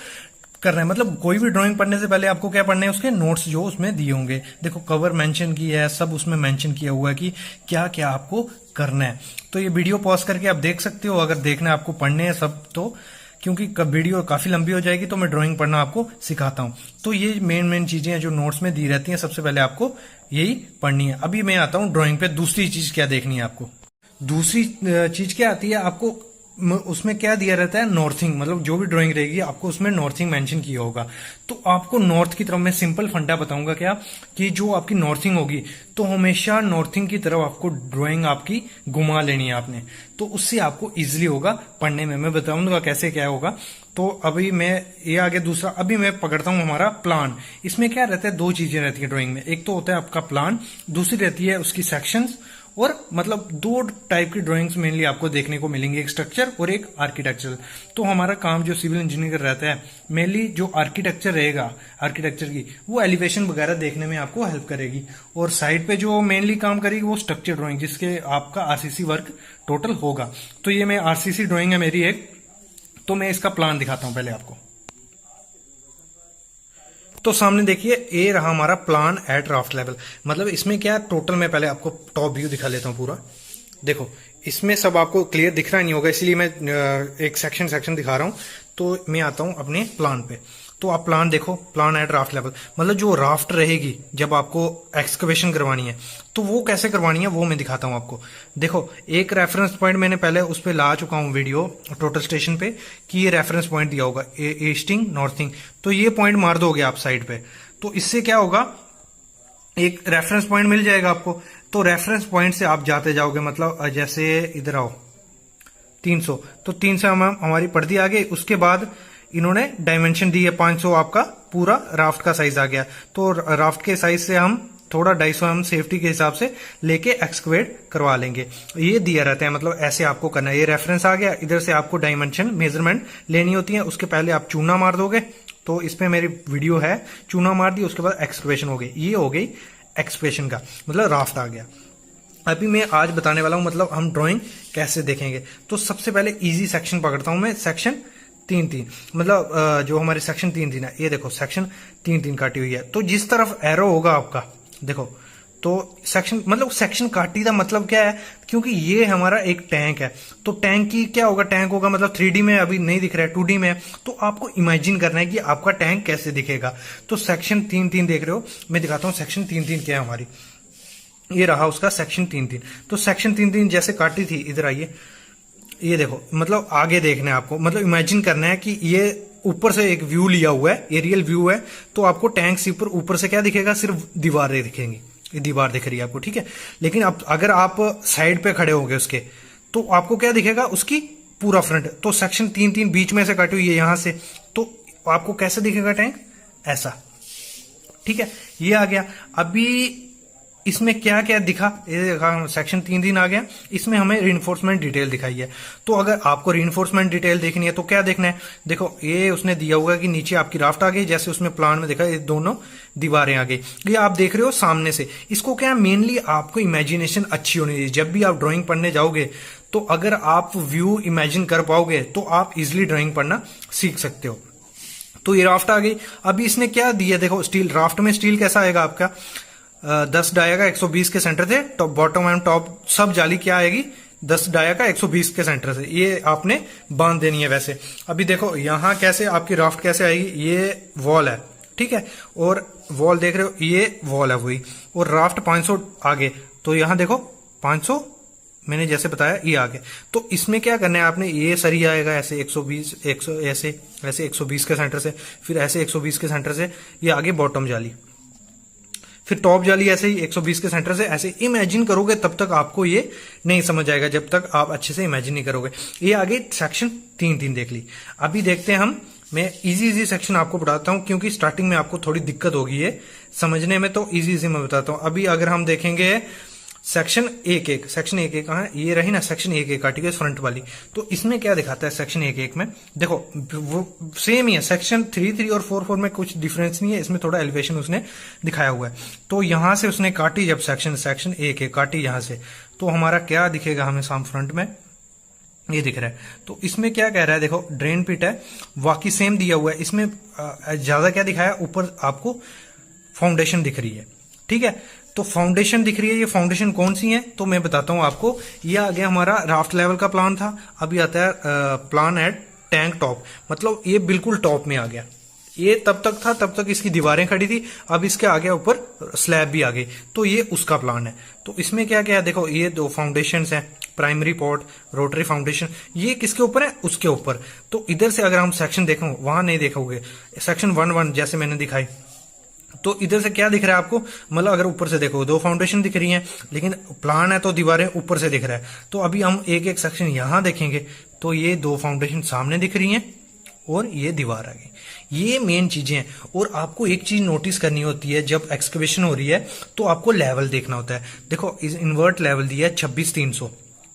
करना है। मतलब कोई भी ड्राइंग पढ़ने से पहले आपको क्या पढ़ना है, उसके नोट्स जो उसमें दिए होंगे। देखो कवर मेंशन किया है, सब उसमें मेंशन किया हुआ है कि क्या क्या आपको करना है। तो ये वीडियो पॉज करके आप देख सकते हो, अगर देखना है आपको पढ़ने हैं सब तो, क्योंकि वीडियो काफी लंबी हो जाएगी तो मैं ड्राइंग पढ़ना आपको सिखाता हूँ। तो ये मेन चीजें हैं जो नोट्स में दी रहती हैं, सबसे पहले आपको यही पढ़नी है। अभी मैं आता हूँ ड्राइंग पे, दूसरी चीज क्या देखनी है आपको। दूसरी चीज क्या आती है आपको, उसमें क्या दिया रहता है, नॉर्थिंग, मतलब जो भी ड्राइंग रहेगी आपको उसमें नॉर्थिंग मेंशन किया होगा। तो आपको नॉर्थ की तरफ मैं सिंपल फंडा बताऊंगा क्या, कि जो आपकी नॉर्थिंग होगी तो हमेशा नॉर्थिंग की तरफ आपको ड्राइंग आपकी घुमा लेनी है आपने, तो उससे आपको इजिली होगा पढ़ने में। मैं बताऊंगा कैसे क्या होगा। तो अभी मैं ये आगे दूसरा, अभी मैं पकड़ता हूं हमारा प्लान। इसमें क्या रहता है, 2 चीजें रहती है ड्राइंग में, एक तो होता है आपका प्लान, दूसरी रहती है उसकी सेक्शंस। और मतलब 2 टाइप की ड्राइंग्स मेनली आपको देखने को मिलेंगी, एक स्ट्रक्चर और एक आर्किटेक्चर। तो हमारा काम जो सिविल इंजीनियर का रहता है, मेनली जो आर्किटेक्चर रहेगा, आर्किटेक्चर की वो एलिवेशन वगैरह देखने में आपको हेल्प करेगी। और साइड पे जो मेनली काम करेगी वो स्ट्रक्चर ड्राइंग, जिसके आपका आरसीसी वर्क टोटल होगा। तो ये मैं आरसीसी ड्राइंग है मेरी एक, तो मैं इसका प्लान दिखाता हूं पहले आपको। तो सामने देखिए ये रहा हमारा प्लान एट ड्राफ्ट लेवल। मतलब इसमें क्या टोटल, मैं पहले आपको टॉप व्यू दिखा लेता हूं पूरा। देखो इसमें सब आपको क्लियर दिख रहा नहीं होगा, इसलिए मैं एक सेक्शन दिखा रहा हूं। तो मैं आता हूं अपने प्लान पे। तो आप प्लान देखो, प्लान एट राफ्ट लेवल, मतलब जो राफ्ट रहेगी जब आपको एक्सकवेशन करवानी है तो वो कैसे करवानी है वो मैं दिखाता हूं आपको। देखो एक रेफरेंस पॉइंट मैंने पहले उस पर ला चुका हूं वीडियो टोटल स्टेशन पे, कि ये रेफरेंस पॉइंट दिया होगा ईस्टिंग नॉर्थिंग, तो ये पॉइंट मार दोगे आप साइड पे, तो इससे क्या होगा, एक रेफरेंस पॉइंट मिल जाएगा आपको। तो रेफरेंस पॉइंट से आप जाते जाओगे, मतलब जैसे इधर आओ 300, तो 300 हमारी पड़ती आ गई। उसके बाद इन्होंने डायमेंशन दी है 500, आपका पूरा राफ्ट का साइज आ गया। तो राफ्ट के साइज से हम थोड़ा 250 हम सेफ्टी के हिसाब से लेके एक्सकवेट करवा लेंगे। ये दिया रहता है, मतलब ऐसे आपको करना है। ये रेफरेंस आ गया, इधर से आपको डायमेंशन मेजरमेंट लेनी होती है। उसके पहले आप चूना मार दोगे, तो इस पे मेरी वीडियो है, चूना मार दी, उसके बाद एक्सकवेशन हो गई। ये हो गई एक्सकवेशन का मतलब राफ्ट आ गया। अभी मैं आज बताने वाला हूं मतलब हम ड्राइंग कैसे देखेंगे। तो सबसे पहले इजी सेक्शन पकड़ता हूं मैं, सेक्शन 3-3, मतलब जो हमारे सेक्शन 3-3 है, ये देखो सेक्शन 3-3 काटी हुई है। तो जिस तरफ एरो होगा आपका, देखो तो सेक्शन, मतलब सेक्शन काटी का मतलब क्या है, क्योंकि ये हमारा एक टैंक है, तो टैंक की क्या होगा, टैंक होगा मतलब 3D में अभी नहीं दिख रहा है, 2D में है। तो आपको इमेजिन करना है कि आपका टैंक कैसे दिखेगा। तो सेक्शन 3-3 देख रहे हो, मैं दिखाता हूं सेक्शन 3-3 क्या है हमारी। ये रहा उसका सेक्शन 3-3। तो सेक्शन 3-3 जैसे काटी थी, इधर आइए, ये देखो, मतलब आगे देखना है आपको, मतलब इमेजिन करना है कि ये ऊपर से एक व्यू लिया हुआ है, एरियल व्यू है। तो आपको टैंक से ऊपर से क्या दिखेगा, सिर्फ दीवारें दिखेंगी, ये दीवार दिख रही है आपको, ठीक है। लेकिन अब अगर आप साइड पे खड़े होंगे उसके, तो आपको क्या दिखेगा, उसकी पूरा फ्रंट। तो सेक्शन 3-3 बीच में से काटी हुई है यहां से, तो आपको कैसे दिखेगा टैंक, ऐसा, ठीक है। ये आ गया। अभी इसमें क्या क्या दिखा, ये देखा सेक्शन 3-3 आ गया। इसमें हमें रीइंफोर्समेंट डिटेल दिखाई है। तो अगर आपको रीइंफोर्समेंट डिटेल देखनी है तो क्या देखना है, देखो ये उसने दिया हुआ कि नीचे आपकी राफ्ट आ गई, जैसे उसमें प्लान में देखा ये दोनों दीवारें आ गई। ये आप देख रहे हो सामने से। इसको क्या, मेनली आपको इमेजिनेशन अच्छी होनी चाहिए। जब भी आप ड्राइंग पढ़ने जाओगे तो अगर आप व्यू इमेजिन कर पाओगे तो आप इजिली ड्राइंग पढ़ना सीख सकते हो। तो ये राफ्ट आ गई। अभी इसने क्या दिया, देखो स्टील, राफ्ट में स्टील कैसा आएगा आपका, 10 डाया का 120 के सेंटर से, टॉप बॉटम एंड टॉप सब जाली क्या आएगी, 10 डाया का 120 के सेंटर से। ये आपने बांध देनी है। वैसे अभी देखो यहां कैसे आपकी राफ्ट कैसे आएगी, ये वॉल है, ठीक है, और वॉल देख रहे हो, ये वॉल है वही, और राफ्ट 500 आगे, तो यहां देखो 500 मैंने जैसे बताया ये आगे। तो इसमें क्या करना है आपने, ये सरिया आएगा ऐसे 120, 100 ऐसे 120 के सेंटर से, फिर ऐसे 120 के सेंटर से ये आगे बॉटम जाली, फिर टॉप जाली ऐसे ही 120 के सेंटर से। ऐसे इमेजिन करोगे तब तक आपको ये नहीं समझ आएगा, जब तक आप अच्छे से इमेजिन नहीं करोगे। ये आगे सेक्शन 3-3 देख ली। अभी देखते हैं हम, मैं इजी सेक्शन आपको बताता हूं, क्योंकि स्टार्टिंग में आपको थोड़ी दिक्कत होगी ये समझने में, तो इजी मैं बताता हूं। अभी अगर हम देखेंगे सेक्शन सेक्शन 1.1 कहाँ है, ये रही ना सेक्शन 1.1 आर्टिकल फ्रंट वाली। तो इसमें क्या दिखाता है सेक्शन 1.1 में, देखो वो सेम ही है, सेक्शन 3.3 और 4.4 में कुछ डिफरेंस नहीं है, इसमें थोड़ा एलिवेशन उसने दिखाया हुआ है। तो यहां से उसने काटी जब सेक्शन 1.1 काटी यहां से, तो हमारा क्या दिखेगा हमें साम फ्रंट में, ये दिख रहा है। तो इसमें क्या कह रहा है, देखो ड्रेन पिट है, बाकी सेम दिया हुआ है, इसमें ज्यादा क्या दिखाया, ऊपर आपको फाउंडेशन दिख रही है, ठीक है। तो फाउंडेशन दिख रही है, ये फाउंडेशन कौन सी है, तो मैं बताता हूं आपको। ये आ गया हमारा राफ्ट लेवल का प्लान था, अभी आता है प्लान एट टैंक टॉप, मतलब ये बिल्कुल टॉप में आ गया। ये तब तक था, तब तक इसकी दीवारें खड़ी थी, अब इसके आगे ऊपर स्लैब भी आ गई, तो ये उसका प्लान है। तो इसमें क्या क्या है, देखो ये दो फाउंडेशंस हैं, प्राइमरी पॉट, रोटरी फाउंडेशन, ये किसके ऊपर है, उसके ऊपर। तो इधर से अगर हम सेक्शन देखो, वहां नहीं देखोगे, सेक्शन 1.1 जैसे मैंने दिखाई, तो इधर से क्या दिख रहा है आपको, मतलब अगर ऊपर से देखो दो फाउंडेशन दिख रही हैं, लेकिन प्लान है तो दीवारें ऊपर से दिख रहा है। तो अभी हम एक एक सेक्शन यहां देखेंगे, तो ये दो फाउंडेशन सामने दिख रही हैं और ये दीवार आ गई। ये मेन चीजें हैं। और आपको एक चीज नोटिस करनी होती है, जब एक्सकवेशन हो रही है तो आपको लेवल देखना होता है। देखो इस इन्वर्ट लेवल दिया है 26,300,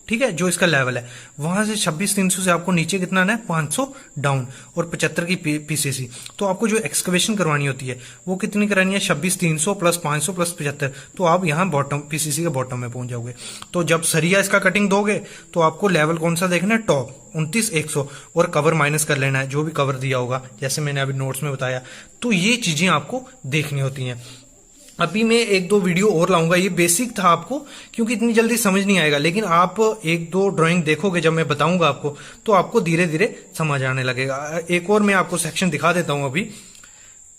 ठीक है, जो इसका लेवल है, वहां से 26,300 से आपको नीचे कितना आना है, 500 डाउन और 75 की पीसीसी। तो आपको जो एक्सकवेशन करवानी होती है वो कितनी करानी है, 26,300 प्लस 500 प्लस 75, तो आप यहाँ बॉटम पीसीसी के बॉटम में पहुंच जाओगे। तो जब सरिया इसका कटिंग दोगे तो आपको लेवल कौन सा देखना है, टॉप 29,100, और कवर माइनस कर लेना है, जो भी कवर दिया होगा, जैसे मैंने अभी नोट्स में बताया। तो ये चीजें आपको देखनी होती हैं। अभी मैं एक दो वीडियो और लाऊंगा, ये बेसिक था आपको, क्योंकि इतनी जल्दी समझ नहीं आएगा, लेकिन आप एक दो ड्राइंग देखोगे जब मैं बताऊंगा आपको, तो आपको धीरे धीरे समझ आने लगेगा। एक और मैं आपको सेक्शन दिखा देता हूं अभी।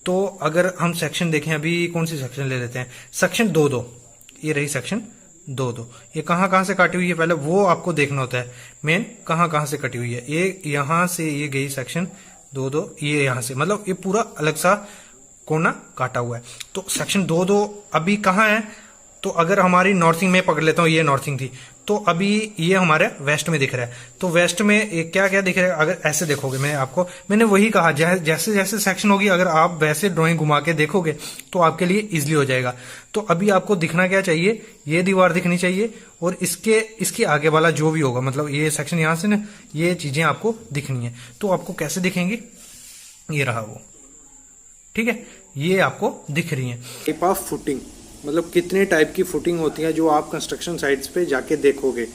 तो अगर हम सेक्शन देखें, अभी कौन सी सेक्शन ले लेते हैं, सेक्शन 2.2, ये रही सेक्शन 2.2, ये कहां से काटी हुई है, पहले वो आपको देखना होता है मेन, कहां से कटी हुई है। ये यहां से ये गई सेक्शन 2.2, ये यहां से, मतलब ये पूरा अलग सा कोना काटा हुआ है। तो सेक्शन 2.2 अभी कहाँ है, तो अगर हमारी नॉर्थिंग में पकड़ लेता हूँ, ये नॉर्थिंग थी, तो अभी ये हमारे वेस्ट में दिख रहा है। तो वेस्ट में क्या क्या दिख रहा है, अगर ऐसे देखोगे, मैंने वही कहा, जैसे जैसे सेक्शन होगी, अगर आप वैसे ड्राइंग घुमा के देखोगे तो आपके लिए इजिली हो जाएगा। तो अभी आपको दिखना क्या चाहिए, ये दीवार दिखनी चाहिए, और इसके आगे वाला जो भी होगा, मतलब ये सेक्शन यहाँ से ना, ये चीजें आपको दिखनी है। तो आपको कैसे दिखेंगी, ये रहा वो, ठीक है, ये आपको दिख रही है। टाइप ऑफ फुटिंग, मतलब कितने टाइप की फुटिंग होती है जो आप कंस्ट्रक्शन साइट्स पे जाके देखोगे।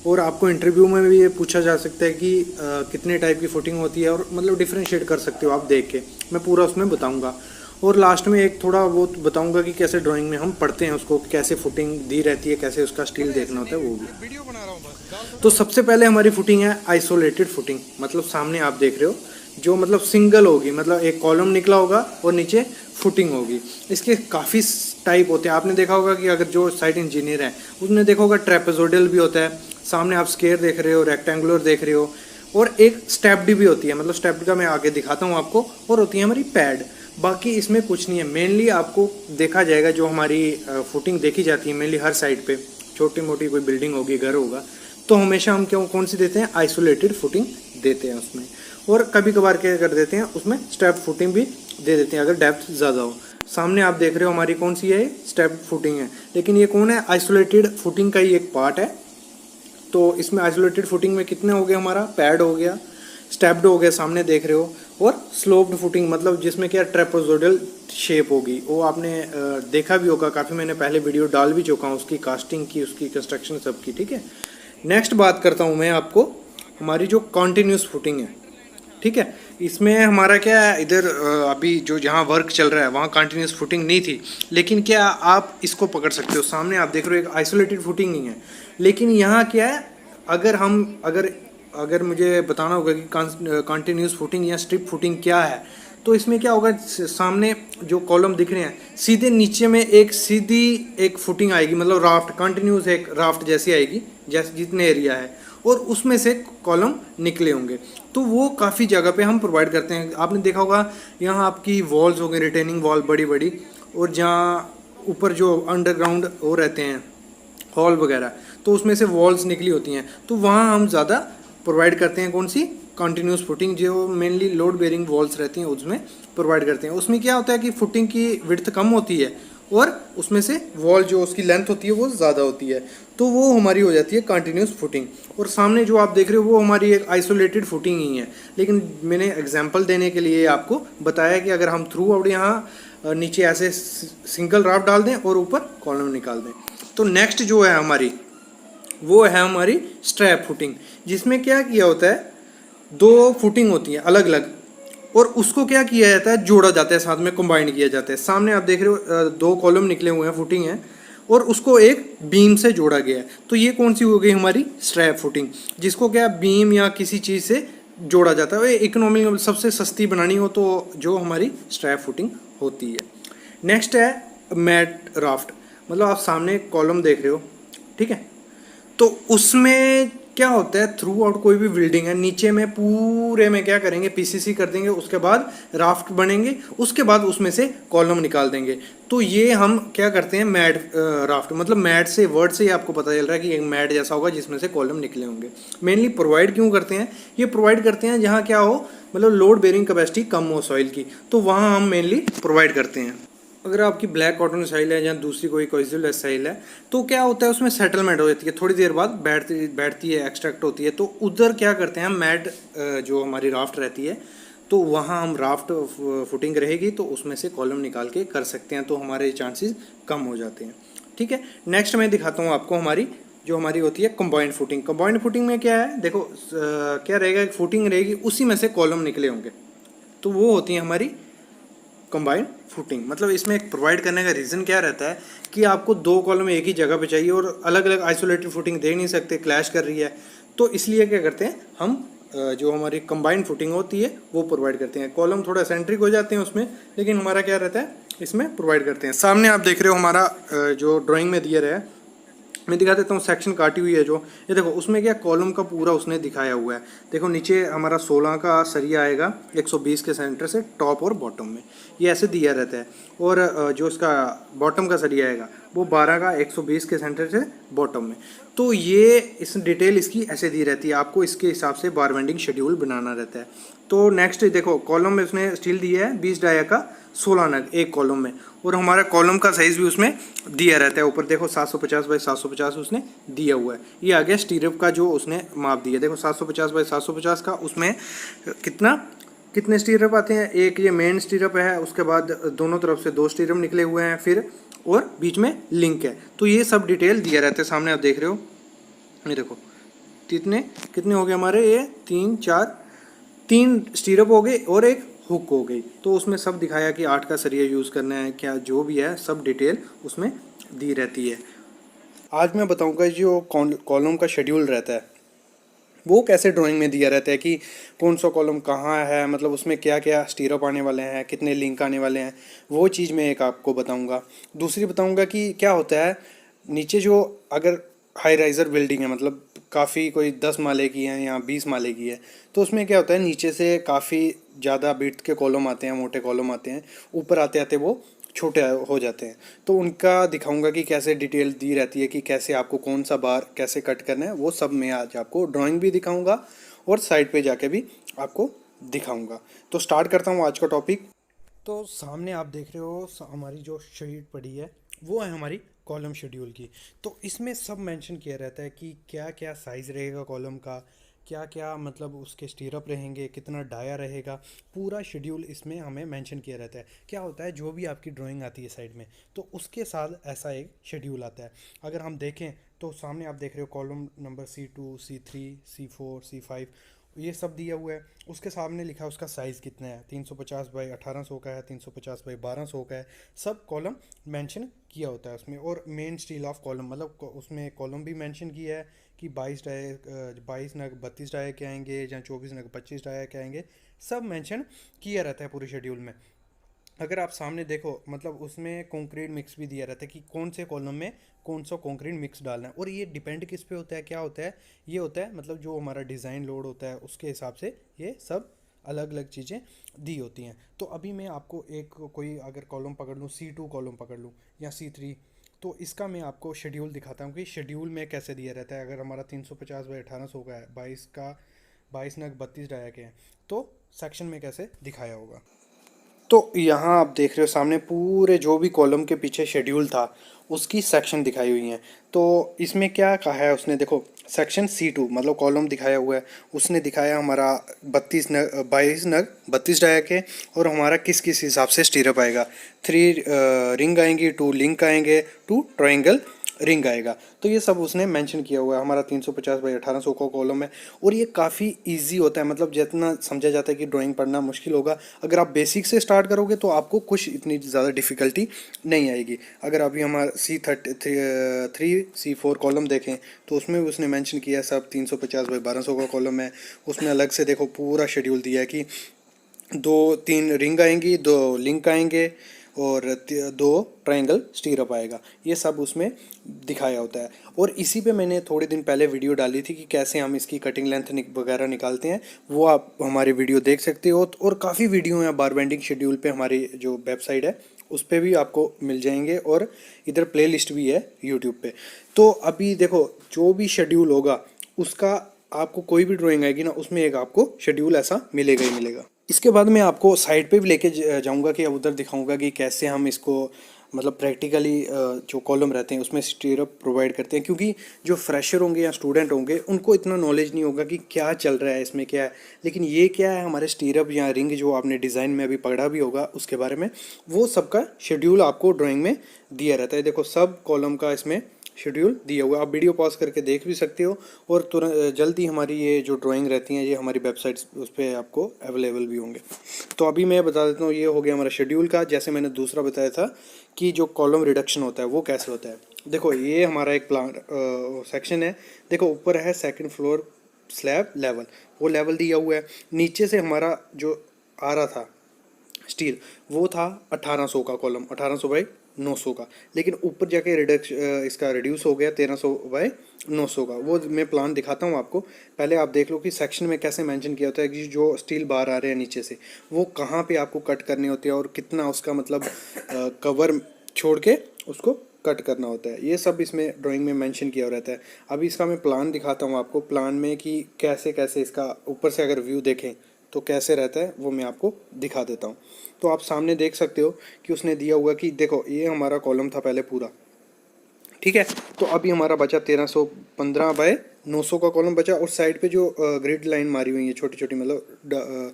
और आपको इंटरव्यू में भी ये पूछा जा सकता है कि कितने टाइप की फुटिंग होती है, और मतलब डिफरेंशिएट कर सकते हो आप देख के, मैं पूरा उसमें बताऊंगा। और लास्ट में एक थोड़ा वो बताऊंगा कि कैसे ड्राइंग में हम पढ़ते हैं उसको, कैसे फुटिंग दी रहती है, कैसे उसका स्टील देखना होता है, वो भी। तो सबसे पहले हमारी फुटिंग है आइसोलेटेड फुटिंग, मतलब सामने आप देख रहे हो, जो मतलब सिंगल होगी, मतलब एक कॉलम निकला होगा और नीचे फुटिंग होगी। इसके काफ़ी टाइप होते हैं, आपने देखा होगा कि अगर जो साइट इंजीनियर है उसने देखा होगा ट्रेपेजोइडल भी होता है, सामने आप स्क्वायर देख रहे हो, रेक्टेंगुलर देख रहे हो, और एक स्टेप्ड भी होती है, मतलब स्टेप्ड का मैं आगे दिखाता हूँ आपको, और होती है हमारी पैड। बाकी इसमें कुछ नहीं है, मेनली आपको देखा जाएगा जो हमारी फुटिंग देखी जाती है मेनली हर साइड पे, छोटी मोटी कोई बिल्डिंग होगी, घर होगा, तो हमेशा हम कौन सी देते हैं, आइसोलेटेड फुटिंग देते हैं उसमें। और कभी कभार क्या कर देते हैं, उसमें स्टेप फुटिंग भी दे देते हैं अगर डेप्थ ज़्यादा हो। सामने आप देख रहे हो हमारी कौन सी है, स्टेप फुटिंग है, लेकिन ये कौन है, आइसोलेटेड फुटिंग का ही एक पार्ट है। तो इसमें आइसोलेटेड फुटिंग में कितने हो गए, हमारा पैड हो गया, स्टेप्ड हो गया, सामने देख रहे हो, और स्लोप्ड फुटिंग, मतलब जिसमें क्या ट्रेपेजोइडल शेप होगी, वो आपने देखा भी होगा, काफ़ी मैंने पहले वीडियो डाल भी चुका हूँ उसकी कास्टिंग की, उसकी कंस्ट्रक्शन सब की, ठीक है। नेक्स्ट बात करता हूँ मैं आपको हमारी जो कॉन्टिन्यूस फुटिंग है, ठीक है। इसमें हमारा क्या है, इधर अभी जो जहाँ वर्क चल रहा है वहाँ कंटिन्यूस फुटिंग नहीं थी, लेकिन क्या आप इसको पकड़ सकते हो, सामने आप देख रहे हो एक आइसोलेटेड फुटिंग नहीं है, लेकिन यहाँ क्या है, अगर मुझे बताना होगा कि कंटिन्यूस फुटिंग या स्ट्रिप फुटिंग क्या है, तो इसमें क्या होगा, सामने जो कॉलम दिख रहे हैं, सीधे नीचे में सीधी एक फुटिंग आएगी, मतलब राफ्ट, कंटिन्यूस एक राफ्ट जैसी आएगी, जैसे जितने एरिया है, और उसमें से कॉलम निकले होंगे। तो वो काफ़ी जगह पे हम प्रोवाइड करते हैं। आपने देखा होगा यहाँ आपकी वॉल्स हो गई, रिटेनिंग वॉल बड़ी बड़ी, और जहाँ ऊपर जो अंडरग्राउंड वो रहते हैं हॉल वगैरह, तो उसमें से वॉल्स निकली होती हैं, तो वहाँ हम ज़्यादा प्रोवाइड करते हैं कौन सी, कंटिन्यूस फुटिंग, जो मेनली लोड बेयरिंग वॉल्स रहती हैं उसमें प्रोवाइड करते हैं। उसमें क्या होता है कि फुटिंग की विड्थ कम होती है और उसमें से वॉल जो उसकी लेंथ होती है वो ज़्यादा होती है, तो वो हमारी हो जाती है कंटिन्यूस फुटिंग। और सामने जो आप देख रहे हो वो हमारी एक आइसोलेटेड फुटिंग ही है, लेकिन मैंने एग्जांपल देने के लिए आपको बताया कि अगर हम थ्रू आउट यहाँ नीचे ऐसे सिंगल राफ्ट डाल दें और ऊपर कॉलम निकाल दें। तो नेक्स्ट जो है हमारी वो है हमारी स्ट्रैप फुटिंग, जिसमें क्या किया होता है, दो फुटिंग होती है अलग अलग, और उसको क्या किया जाता है, जोड़ा जाता है, साथ में कंबाइन किया जाता है। सामने आप देख रहे हो दो कॉलम निकले हुए हैं, फुटिंग है, और उसको एक बीम से जोड़ा गया है। तो ये कौन सी हो गई हमारी स्ट्रैप फुटिंग, जिसको क्या बीम या किसी चीज़ से जोड़ा जाता है। इकोनॉमिक सबसे सस्ती बनानी हो तो जो हमारी स्ट्रैप फुटिंग होती है। नेक्स्ट है मैट राफ्ट, मतलब आप सामने कॉलम देख रहे हो, ठीक है, तो उसमें क्या होता है, थ्रू आउट कोई भी बिल्डिंग है, नीचे में पूरे में क्या करेंगे, पीसीसी कर देंगे, उसके बाद राफ्ट बनेंगे, उसके बाद उसमें से कॉलम निकाल देंगे। तो ये हम क्या करते हैं, मैट राफ्ट, मतलब मैट से, वर्ड से ही आपको पता चल रहा है कि एक मैट जैसा होगा जिसमें से कॉलम निकले होंगे। मेनली प्रोवाइड क्यों करते हैं, ये प्रोवाइड करते हैं जहाँ क्या हो, मतलब लोड बेरिंग कैपेसिटी कम हो सॉइल की, तो वहाँ हम मेनली प्रोवाइड करते हैं। अगर आपकी ब्लैक कॉटन साइल है या दूसरी कोई कोइजिल साइल है, तो क्या होता है, उसमें सेटलमेंट हो जाती है, थोड़ी देर बाद बैठती है, एक्सट्रैक्ट होती है। तो उधर क्या करते हैं, मैट जो हमारी राफ्ट रहती है, तो वहाँ हम राफ्ट फुटिंग रहेगी तो उसमें से कॉलम निकाल के कर सकते हैं, तो हमारे चांसेस कम हो जाते हैं। ठीक है, नेक्स्ट मैं दिखाता हूँ आपको हमारी जो हमारी होती है कंबाइंड फुटिंग। कंबाइंड फुटिंग में क्या है, देखो क्या रहेगा, एक फुटिंग रहेगी, उसी में से कॉलम निकले होंगे, तो वो होती है हमारी कंबाइंड फुटिंग। मतलब इसमें एक प्रोवाइड करने का रीज़न क्या रहता है कि आपको दो कॉलम एक ही जगह पे चाहिए और अलग अलग आइसोलेटेड फुटिंग दे नहीं सकते, क्लैश कर रही है, तो इसलिए क्या करते हैं हम जो हमारी कंबाइंड फुटिंग होती है वो प्रोवाइड करते हैं। कॉलम थोड़ा सेंट्रिक हो जाते हैं उसमें, लेकिन हमारा क्या रहता है, इसमें प्रोवाइड करते हैं। सामने आप देख रहे हो हमारा जो ड्राइंग में दिया रहा है, मैं दिखा देता हूँ, सेक्शन काटी हुई है जो, ये देखो उसमें क्या कॉलम का पूरा उसने दिखाया हुआ है। देखो नीचे हमारा 16 का सरिया आएगा 120 के सेंटर से टॉप और बॉटम में, ये ऐसे दिया रहता है। और जो इसका बॉटम का सरिया आएगा वो 12 का 120 के सेंटर से बॉटम में। तो ये इस डिटेल इसकी ऐसे दी रहती है, आपको इसके हिसाब से बार बेंडिंग शेड्यूल बनाना रहता है। तो नेक्स्ट देखो, कॉलम में उसने स्टील दिया है 20 डाया का 16 नग एक कॉलम में, और हमारा कॉलम का साइज़ भी उसमें दिया रहता है। ऊपर देखो 750 बाई 750 उसने दिया हुआ है। ये आ गया स्टीरअप का जो उसने माप दिया, देखो 750 बाई 750 का, उसमें कितने स्टीरअप आते हैं, एक ये मेन स्टीरअप है, उसके बाद दोनों तरफ से दो स्टीरअप निकले हुए हैं, फिर और बीच में लिंक है। तो ये सब डिटेल दिया रहता है। सामने आप देख रहे हो, ये देखो कितने कितने हो गए हमारे, ये 3 स्टीरअप हो गए और एक हुक हो गई। तो उसमें सब दिखाया कि 8 का सरिया यूज़ करना है, क्या जो भी है सब डिटेल उसमें दी रहती है। आज मैं बताऊंगा जो कॉलम का शेड्यूल रहता है वो कैसे ड्राइंग में दिया रहता है, कि कौन सा कॉलम कहाँ है, मतलब उसमें क्या क्या स्टीरअप आने वाले हैं, कितने लिंक आने वाले हैं, वो चीज़ मैं एक आपको बताऊंगा। दूसरी बताऊंगा कि क्या होता है नीचे जो, अगर हाई राइजर बिल्डिंग है, मतलब काफ़ी कोई 10 माले की है या 20 माले की है, तो उसमें क्या होता है नीचे से काफ़ी ज़्यादा बिट्स के कॉलम आते हैं, मोटे कॉलम आते हैं, ऊपर आते आते वो छोटे हो जाते हैं। तो उनका दिखाऊंगा कि कैसे डिटेल दी रहती है, कि कैसे आपको कौन सा बार कैसे कट करना है, वो सब मैं आज आपको ड्राइंग भी दिखाऊंगा और साइड पे जाके भी आपको दिखाऊंगा। तो स्टार्ट करता हूँ आज का टॉपिक। तो सामने आप देख रहे हो हमारी जो शीट पड़ी है वो है हमारी कॉलम शेड्यूल की। तो इसमें सब मेंशन किया रहता है कि क्या क्या साइज़ रहेगा कॉलम का, क्या क्या मतलब उसके स्टीरअप रहेंगे, कितना डाया रहेगा, पूरा शेड्यूल इसमें हमें मेंशन किया रहता है। क्या होता है, जो भी आपकी ड्राइंग आती है साइड में, तो उसके साथ ऐसा एक शेड्यूल आता है। अगर हम देखें तो सामने आप देख रहे हो column number C2, C3, C4, C5, ये सब दिया हुआ है। उसके सामने लिखा है उसका साइज़ कितना है, 350 बाई 1800 का है, 350 बाई 1200 का है, सब कॉलम मेंशन किया होता है उसमें। और मेन स्टील ऑफ कॉलम, मतलब उसमें कॉलम भी मेंशन किया है कि 22 नग 32 डाया के आएंगे, या 24 नग 25 डाया के आएंगे, सब मेंशन किया रहता है पूरे शेड्यूल में। अगर आप सामने देखो, मतलब उसमें कंक्रीट मिक्स भी दिया रहता है कि कौन से कॉलम में कौन सा कंक्रीट मिक्स डालना है। और ये डिपेंड किस पे होता है, क्या होता है, ये होता है मतलब जो हमारा डिज़ाइन लोड होता है उसके हिसाब से ये सब अलग अलग चीज़ें दी होती हैं। तो अभी मैं आपको एक कोई अगर कॉलम पकड़ लूँ, C2 कॉलम पकड़ लूँ या C3, तो इसका मैं आपको शेड्यूल दिखाता हूँ कि शेड्यूल में कैसे दिया रहता है। अगर हमारा 350 बाई 1800 का है, 22 नग 32 डाया के हैं, तो सेक्शन में कैसे दिखाया होगा। तो यहाँ आप देख रहे हो सामने पूरे जो भी कॉलम के पीछे शेड्यूल था उसकी सेक्शन दिखाई हुई हैं। तो इसमें क्या कहा है उसने, देखो सेक्शन C2 मतलब कॉलम दिखाया हुआ है, उसने दिखाया हमारा 22 नग 32 डाया के, और हमारा किस किस हिसाब से स्टीरअप आएगा। 3 रिंग आएंगी, 2 लिंक आएंगे, 2 ट्रायंगल रिंग आएगा। तो ये सब उसने मेंशन किया हुआ है। हमारा 350 बाई 1800 का कॉलम है और ये काफ़ी इजी होता है, मतलब जितना समझा जाता है कि ड्राइंग पढ़ना मुश्किल होगा, अगर आप बेसिक से स्टार्ट करोगे तो आपको कुछ इतनी ज़्यादा डिफ़िकल्टी नहीं आएगी। अगर अभी हमारा C4 कॉलम देखें तो उसमें भी उसने मेंशन किया है सब 350 बाई 1200 का कॉलम है। उसमें अलग से देखो पूरा शेड्यूल दिया है कि 2-3 रिंग आएंगी, 2 लिंक आएंगे और 2 ट्रायंगल स्टीरअप आएगा। ये सब उसमें दिखाया होता है। और इसी पे मैंने थोड़े दिन पहले वीडियो डाली थी कि कैसे हम इसकी कटिंग लेंथ वगैरह निकालते हैं, वो आप हमारी वीडियो देख सकते हो। और काफ़ी वीडियो हैं बार बेंडिंग शेड्यूल पे, हमारी जो वेबसाइट है उस पर भी आपको मिल जाएंगे, और इधर प्लेलिस्ट भी है यूट्यूब पे। तो अभी देखो जो भी शेड्यूल होगा उसका आपको कोई भी ड्राइंग आएगी ना उसमें एक आपको शेड्यूल ऐसा मिलेगा ही मिलेगा। इसके बाद मैं आपको साइड पे भी लेके जाऊंगा कि अब उधर दिखाऊंगा कि कैसे हम इसको मतलब प्रैक्टिकली जो कॉलम रहते हैं उसमें स्टीरअप प्रोवाइड करते हैं, क्योंकि जो फ्रेशर होंगे या स्टूडेंट होंगे उनको इतना नॉलेज नहीं होगा कि क्या चल रहा है इसमें क्या है। लेकिन ये क्या है, हमारे स्टीरअप या रिंग जो आपने डिज़ाइन में अभी पढ़ा भी होगा उसके बारे में, वो सबका शेड्यूल आपको ड्राइंग में दिया रहता है। देखो सब कॉलम का इसमें शेड्यूल दिया हुआ है, आप वीडियो पॉज करके देख भी सकते हो। और तुरंत जल्दी हमारी ये जो ड्राइंग रहती हैं ये हमारी वेबसाइट्स उस पर आपको अवेलेबल भी होंगे। तो अभी मैं बता देता हूँ, ये हो गया हमारा शेड्यूल का। जैसे मैंने दूसरा बताया था कि जो कॉलम रिडक्शन होता है वो कैसे होता है। देखो ये हमारा एक प्लान सेक्शन है। देखो ऊपर है 2nd फ्लोर स्लैब लेवल, वो लेवल दिया हुआ है। नीचे से हमारा जो आ रहा था स्टील वो था 1800 का कॉलम, 1800 बाई 900 का। लेकिन ऊपर जाके इसका रिड्यूस हो गया 1300 बाई 900 का। वो मैं प्लान दिखाता हूँ आपको। पहले आप देख लो कि सेक्शन में कैसे मेंशन किया होता है कि जो स्टील बार आ रहे हैं नीचे से वो कहाँ पे आपको कट करने होते हैं और कितना उसका मतलब कवर छोड़ के उसको कट करना होता है। ये सब इसमें ड्राइंग में मेंशन किया रहता है। अभी इसका मैं प्लान दिखाता हूँ आपको, प्लान में कि कैसे कैसे इसका ऊपर से अगर व्यू देखें तो कैसे रहता है वो मैं आपको दिखा देता हूँ। तो आप सामने देख सकते हो कि उसने दिया हुआ कि देखो ये हमारा कॉलम था पहले पूरा, ठीक है। तो अभी हमारा बचा 1315 बाय 900 का कॉलम बचा। और साइड पे जो ग्रिड लाइन मारी हुई है छोटी छोटी, मतलब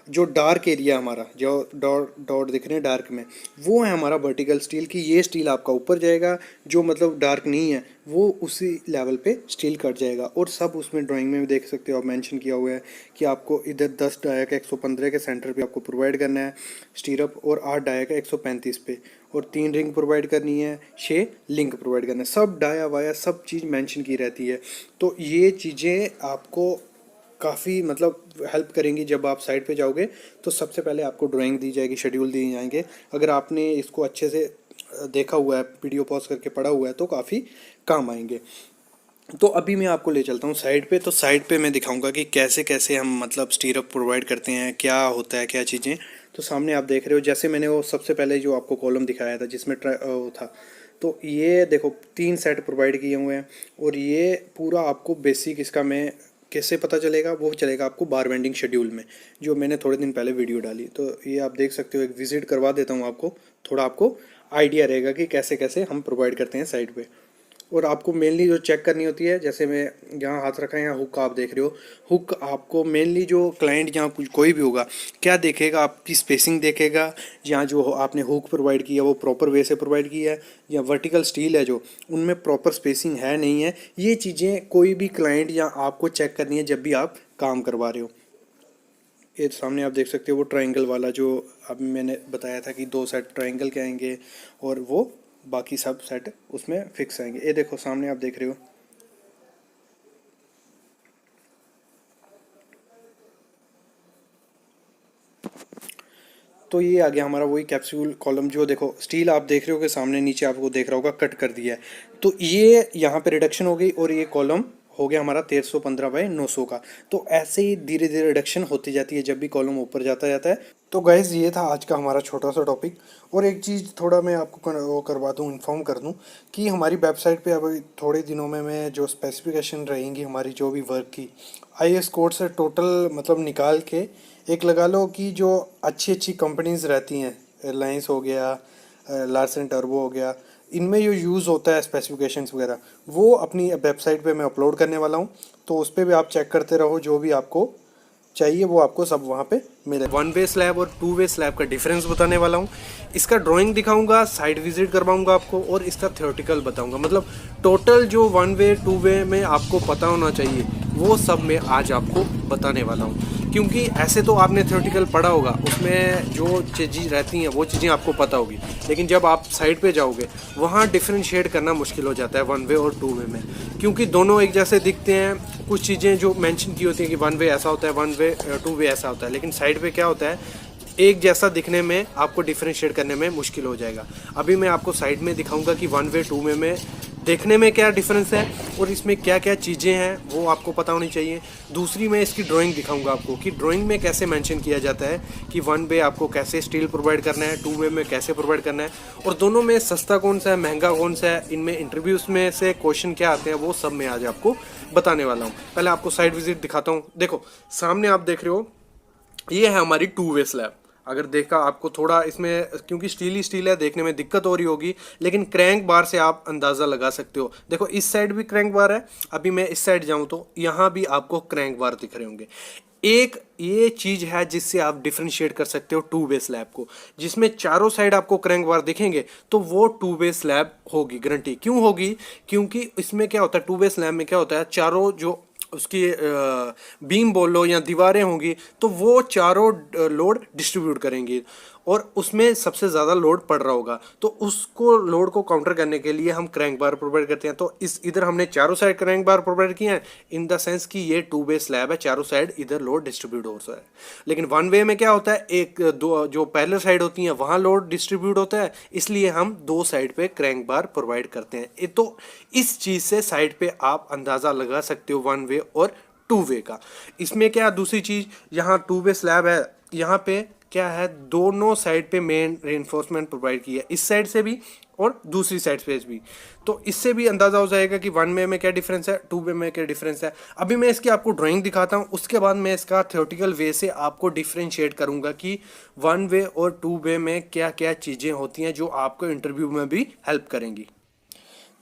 जो डार्क एरिया हमारा जो डॉट डॉट दिख रहे हैं डार्क में, वो है हमारा वर्टिकल स्टील की। ये स्टील आपका ऊपर जाएगा, जो मतलब डार्क नहीं है वो उसी लेवल पे स्टील कट जाएगा। और सब उसमें ड्राइंग में भी देख सकते हो आप, मेंशन किया हुआ है कि आपको इधर 10 डाया का 115 के सेंटर पे आपको प्रोवाइड करना है स्टीरअप, और 8 डाया का 135 पे, और 3 रिंग प्रोवाइड करनी है, 6 लिंक प्रोवाइड करना है। सब डाया वाया सब चीज़ मेंशन की रहती है। तो ये चीज़ें आपको काफ़ी मतलब हेल्प करेंगी। जब आप साइट पे जाओगे तो सबसे पहले आपको ड्राइंग दी जाएगी, शेड्यूल दिए जाएंगे। अगर आपने इसको अच्छे से देखा हुआ है, वीडियो पॉज करके पढ़ा हुआ है तो काफ़ी काम आएंगे। तो अभी मैं आपको ले चलता हूँ साइट पे। तो साइट पे मैं दिखाऊंगा कि कैसे कैसे हम मतलब स्टीरअप प्रोवाइड करते हैं, क्या होता है क्या चीज़ें। तो सामने आप देख रहे हो, जैसे मैंने वो सबसे पहले जो आपको कॉलम दिखाया था जिसमें वो था, तो ये देखो 3 सेट प्रोवाइड किए हुए हैं। और ये पूरा आपको बेसिक इसका मैं कैसे पता चलेगा, वो चलेगा आपको बार बेंडिंग शेड्यूल में, जो मैंने थोड़े दिन पहले वीडियो डाली। तो ये आप देख सकते हो, एक विजिट करवा देता हूँ आपको, थोड़ा आपको आइडिया रहेगा कि कैसे कैसे हम प्रोवाइड करते हैं साइट पे। और आपको मेनली जो चेक करनी होती है, जैसे मैं यहाँ हाथ रखा है, यहाँ हुक आप देख रहे हो, हुक आपको मेनली जो क्लाइंट यहाँ कुछ कोई भी होगा क्या देखेगा, आपकी स्पेसिंग देखेगा, या जो आपने हुक प्रोवाइड किया वो प्रॉपर वे से प्रोवाइड किया है, या वर्टिकल स्टील है जो उनमें प्रॉपर स्पेसिंग है नहीं है। ये चीज़ें कोई भी क्लाइंट या आपको चेक करनी है जब भी आप काम करवा रहे हो। ये सामने आप देख सकते हो वो ट्रायंगल वाला जो अभी मैंने बताया था कि 2 सेट ट्रायंगल के आएंगे और वो बाकी सब सेट उसमें फिक्स आएंगे। ये देखो सामने आप देख रहे हो, तो ये आ गया हमारा वही कैप्सूल कॉलम। जो देखो स्टील आप देख रहे हो कि सामने नीचे आपको देख रहा होगा कट कर दिया है। तो ये यहाँ पे रिडक्शन हो गई और ये कॉलम हो गया हमारा 1315/900 का। तो ऐसे ही धीरे धीरे रिडक्शन होती जाती है जब भी कॉलम ऊपर जाता जाता है। तो गाइज़ ये था आज का हमारा छोटा सा टॉपिक। और एक चीज़ थोड़ा मैं आपको वो करवा दूँ, इन्फॉर्म कर दूँ कि हमारी वेबसाइट पे अभी थोड़े दिनों में मैं जो स्पेसिफिकेशन रहेंगी हमारी जो भी वर्क की IAS कोड से टोटल मतलब निकाल के एक लगा लो कि जो अच्छी अच्छी कंपनीज़ रहती हैं, एयरलाइंस हो गया, लार्सन टर्बो हो गया, इनमें जो यूज़ होता है स्पेसिफिकेशंस वगैरह वो अपनी वेबसाइट पे मैं अपलोड करने वाला हूँ। तो उस पर भी आप चेक करते रहो, जो भी आपको चाहिए वो आपको सब वहाँ पे मिले। 1 वे स्लैब और 2 वे स्लैब का डिफरेंस बताने वाला हूँ, इसका ड्राइंग दिखाऊंगा, साइट विजिट करवाऊंगा आपको और इसका थ्योरेटिकल बताऊंगा। मतलब टोटल जो 1 वे 2 वे में आपको पता होना चाहिए वो सब मैं आज आपको बताने वाला हूँ। क्योंकि ऐसे तो आपने थ्योरेटिकल पढ़ा होगा, उसमें जो चीज़ें रहती हैं वो चीज़ें आपको पता होगी, लेकिन जब आप साइट पे जाओगे वहाँ डिफ्रेंशिएट करना मुश्किल हो जाता है 1 वे और 2 वे में, क्योंकि दोनों एक जैसे दिखते हैं। कुछ चीज़ें जो मेंशन की होती हैं कि 1 वे ऐसा होता है, 1 वे 2 वे ऐसा होता है, लेकिन साइट पे क्या होता है एक जैसा दिखने में आपको डिफ्रेंशिएट करने में मुश्किल हो जाएगा। अभी मैं आपको साइड में दिखाऊंगा कि 1 वे 2 वे में देखने में क्या डिफरेंस है और इसमें क्या क्या चीज़ें हैं वो आपको पता होनी चाहिए। दूसरी मैं इसकी ड्राइंग दिखाऊंगा आपको कि ड्राइंग में कैसे मेंशन किया जाता है कि 1 वे आपको कैसे स्टील प्रोवाइड करना है, 2 वे में कैसे प्रोवाइड करना है, और दोनों में सस्ता कौन सा है, महंगा कौन सा है, इनमें इंटरव्यूज़ में से क्वेश्चन क्या आते हैं, वो सब मैं आज आपको बताने वाला हूँ। पहले आपको साइट विजिट दिखाता हूँ। देखो सामने आप देख रहे हो, ये है हमारी 2 वे स्लैब। अगर देखा आपको थोड़ा इसमें, क्योंकि स्टील ही स्टील है, देखने में दिक्कत हो रही होगी, लेकिन क्रैंक बार से आप अंदाज़ा लगा सकते हो। देखो इस साइड भी क्रैंक बार है, अभी मैं इस साइड जाऊं तो यहाँ भी आपको क्रैंक बार दिख रहे होंगे। एक ये चीज़ है जिससे आप डिफ्रेंशिएट कर सकते हो 2 वे स्लैब को, जिसमें चारों साइड आपको क्रैंक बार दिखेंगे तो वो 2 वे स्लैब होगी, गारंटी। क्यों होगी? क्योंकि इसमें क्या होता है, 2 वे स्लैब में क्या होता है, चारों जो उसकी बीम बोल लो या दीवारें होंगी तो वो चारों लोड डिस्ट्रीब्यूट करेंगी और उसमें सबसे ज़्यादा लोड पड़ रहा होगा, तो उसको लोड को काउंटर करने के लिए हम क्रैंक बार प्रोवाइड करते हैं। तो इस इधर हमने चारों साइड क्रैंक बार प्रोवाइड किए हैं, इन द सेंस कि ये 2 वे स्लैब है, चारों साइड इधर लोड डिस्ट्रीब्यूट हो रहा है। लेकिन 1 वे में क्या होता है, एक दो जो पहले साइड होती हैं वहाँ लोड डिस्ट्रीब्यूट होता है, इसलिए हम 2 साइड पे क्रैंक बार प्रोवाइड करते हैं। तो इस चीज़ से साइड पे आप अंदाज़ा लगा सकते हो 1 वे और 2 वे का। इसमें क्या दूसरी चीज़, यहाँ 2 वे स्लैब है, यहाँ पे क्या है, दोनों साइड पे मेन रेनफोर्समेंट प्रोवाइड की है, इस साइड से भी और दूसरी साइड से भी। तो इससे भी अंदाज़ा हो जाएगा कि 1 वे में क्या डिफरेंस है, 2 वे में क्या डिफरेंस है। अभी मैं इसकी आपको ड्राइंग दिखाता हूँ, उसके बाद मैं इसका थ्योरेटिकल वे से आपको डिफरेंशिएट करूँगा कि 1 वे और 2 वे में क्या क्या चीज़ें होती हैं जो आपको इंटरव्यू में भी हेल्प करेंगी।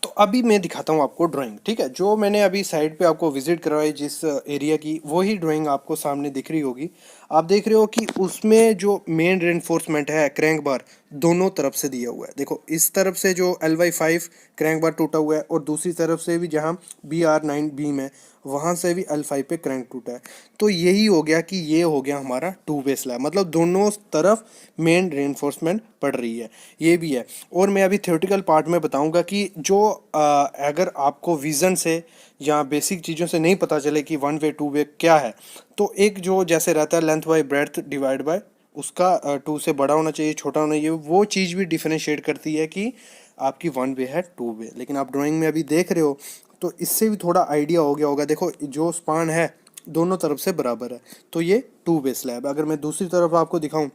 तो अभी मैं दिखाता हूँ आपको ड्राइंग, ठीक है। जो मैंने अभी साइट पे आपको विजिट करवाई जिस एरिया की, वही ड्राइंग आपको सामने दिख रही होगी। आप देख रहे हो कि उसमें जो मेन रेनफोर्समेंट है क्रैंक बार दोनों तरफ से दिया हुआ है। देखो इस तरफ से जो LY5 क्रैंक बार टूटा हुआ है और दूसरी तरफ से भी जहाँ BR9 बीम है वहाँ से भी L5 पे क्रैंक टूटा है। तो यही हो गया कि ये हो गया हमारा 2 वे स्लैब, मतलब दोनों तरफ मेन रेनफोर्समेंट पड़ रही है, ये भी है। और मैं अभी थ्योरेटिकल पार्ट में बताऊंगा कि जो अगर आपको विज़न से या बेसिक चीज़ों से नहीं पता चले कि 1 वे 2 वे क्या है, तो एक जो जैसे रहता है length bye breadth divide by उसका 2 से बड़ा होना चाहिए, छोटा होना चाहिए, वो चीज़ भी डिफरेंशिएट करती है कि आपकी 1 वे है 2 वे। लेकिन आप ड्राइंग में अभी देख रहे हो तो इससे भी थोड़ा आइडिया हो गया होगा। देखो जो स्पान है दोनों तरफ से बराबर है, तो ये 2 वे स्लैब। अगर मैं दूसरी तरफ आपको दिखाऊं,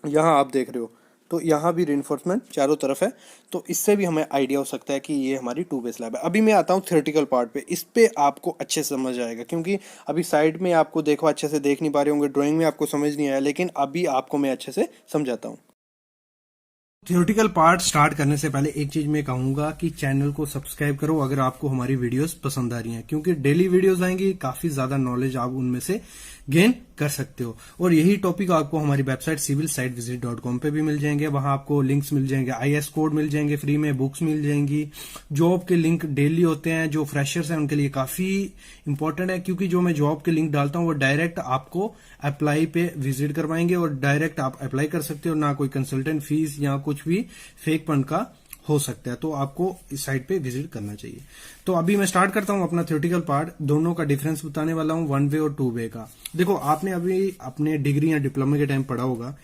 यहाँ आप देख रहे हो तो यहाँ भी रेनफोर्समेंट चारों तरफ है, तो इससे भी हमें आइडिया हो सकता है कि ये हमारी 2 वे स्लैब है। अभी मैं आता हूँ थ्योरेटिकल पार्ट पे, इस पे आपको अच्छे से समझ आएगा, क्योंकि अभी साइड में आपको देखो अच्छे से देख नहीं पा रहे होंगे, ड्राइंग में आपको समझ नहीं आया, लेकिन अभी आपको मैं अच्छे से समझाता हूँ। थ्योरेटिकल पार्ट स्टार्ट करने से पहले एक चीज मैं कहूंगा कि चैनल को सब्सक्राइब करो अगर आपको हमारी वीडियोस पसंद आ रही हैं, क्योंकि डेली वीडियोस आएंगी, काफी ज्यादा नॉलेज आप उनमें से गेन कर सकते हो। और यही टॉपिक आपको हमारी वेबसाइट civilsitevisit.com पे भी मिल जाएंगे, वहां आपको लिंक्स मिल जाएंगे, IAS कोड मिल जाएंगे फ्री में, बुक्स मिल जाएंगी, जॉब के लिंक डेली होते हैं, जो फ्रेशर्स हैं उनके लिए काफी इंपॉर्टेंट है, क्योंकि जो मैं जॉब के लिंक डालता हूँ वो डायरेक्ट आपको अप्लाई पे विजिट करवाएंगे और डायरेक्ट आप अप्लाई कर सकते हो, ना कोई कंसल्टेंट फीस या कुछ भी फेक फंड का हो सकता है। तो आपको इस साइट पे विजिट करना चाहिए। तो अभी मैं स्टार्ट करता हूं अपना थ्योरेटिकल पार्ट, दोनों का डिफरेंस बताने वाला हूं, 1 वे और 2 वे का। देखो आपने अभी अपने डिग्री या डिप्लोमा के टाइम पढ़ा होगा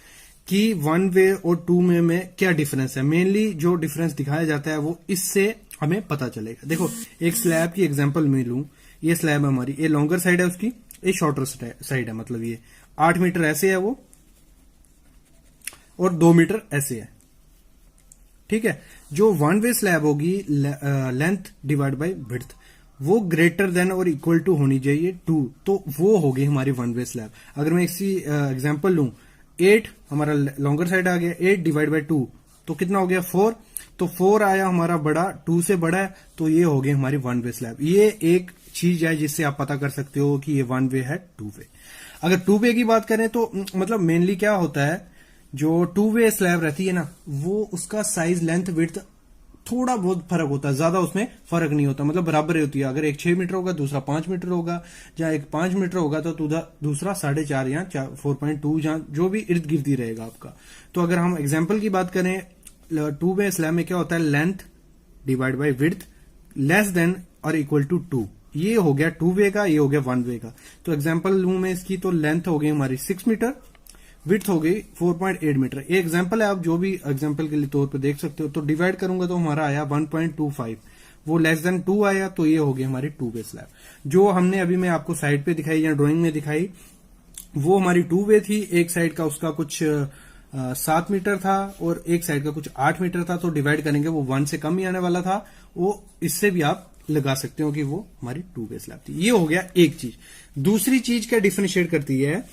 कि 1 वे और 2 वे में क्या डिफरेंस है। मेनली जो डिफरेंस दिखाया जाता है वो इससे हमें पता चलेगा। देखो एक स्लैब की एग्जांपल मैं लूं ये स्लैब है हमारी, ये लॉन्गर साइड है उसकी, ये शॉर्टर साइड है, मतलब ये 8 मीटर ऐसे है वो और 2 मीटर ऐसे है। ठीक है, जो वन वे स्लैब होगी लेंथ डिवाइड बाय विड्थ वो ग्रेटर देन और इक्वल टू होनी चाहिए 2, तो वो होगी हमारी वन वे स्लैब। अगर मैं इसी एग्जांपल लूं, 8 हमारा लॉन्गर साइड आ गया, 8 डिवाइड बाय 2 तो कितना हो गया 4, तो 4 आया हमारा बड़ा, 2 से बड़ा है, तो ये हो गई हमारी वन वे स्लैब। ये एक चीज है जिससे आप पता कर सकते हो कि ये वन वे है, 2 वे। अगर 2 वे की बात करें तो मतलब मेनली क्या होता है, जो 2 वे स्लैब रहती है ना, वो उसका साइज लेंथ विड्थ थोड़ा बहुत फर्क होता है, ज्यादा उसमें फर्क नहीं होता, मतलब बराबर ही होती है। अगर एक 6 मीटर होगा दूसरा 5 मीटर होगा, जहां एक 5 मीटर होगा तो दूसरा 4.5 या 4.2 जहां जो भी इर्द गिर्द ही रहेगा आपका। तो अगर हम एग्जाम्पल की बात करें, 2 वे स्लैब में क्या होता है, length divide by width less than और इक्वल टू 2, ये हो गया 2 वे का, ये हो गया 1 वे का। तो एग्जाम्पल लूं मैं इसकी, तो लेंथ हो गई हमारी 6 मीटर, विड्थ हो गई 4.8 मीटर। ये एग्जाम्पल है, आप जो भी एग्जाम्पल के लिए तौर पे देख सकते हो। तो डिवाइड करूंगा तो हमारा आया 1.25, वो लेस देन 2 आया, तो ये हो गई हमारी 2 वे स्लैब। जो हमने अभी मैं आपको साइड पे दिखाई या ड्राइंग में दिखाई, वो हमारी 2 वे थी। एक साइड का उसका कुछ 7 मीटर था और एक साइड का कुछ 8 मीटर था, तो डिवाइड करेंगे वो 1 से कम ही आने वाला था। वो इससे भी आप लगा सकते हो कि वो हमारी 2 वे स्लैब थी। ये हो गया एक चीज। दूसरी चीज क्या डिफरेंशिएट करती है,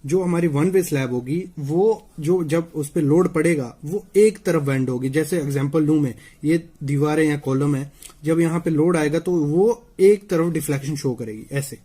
जो हमारी 1 वे स्लैब होगी वो जो जब उस पर लोड पड़ेगा वो एक तरफ बेंड होगी। जैसे एग्जांपल लूं मैं, ये दीवारें या कॉलम है, जब यहां पे लोड आएगा तो वो एक तरफ डिफ्लेक्शन शो करेगी ऐसे,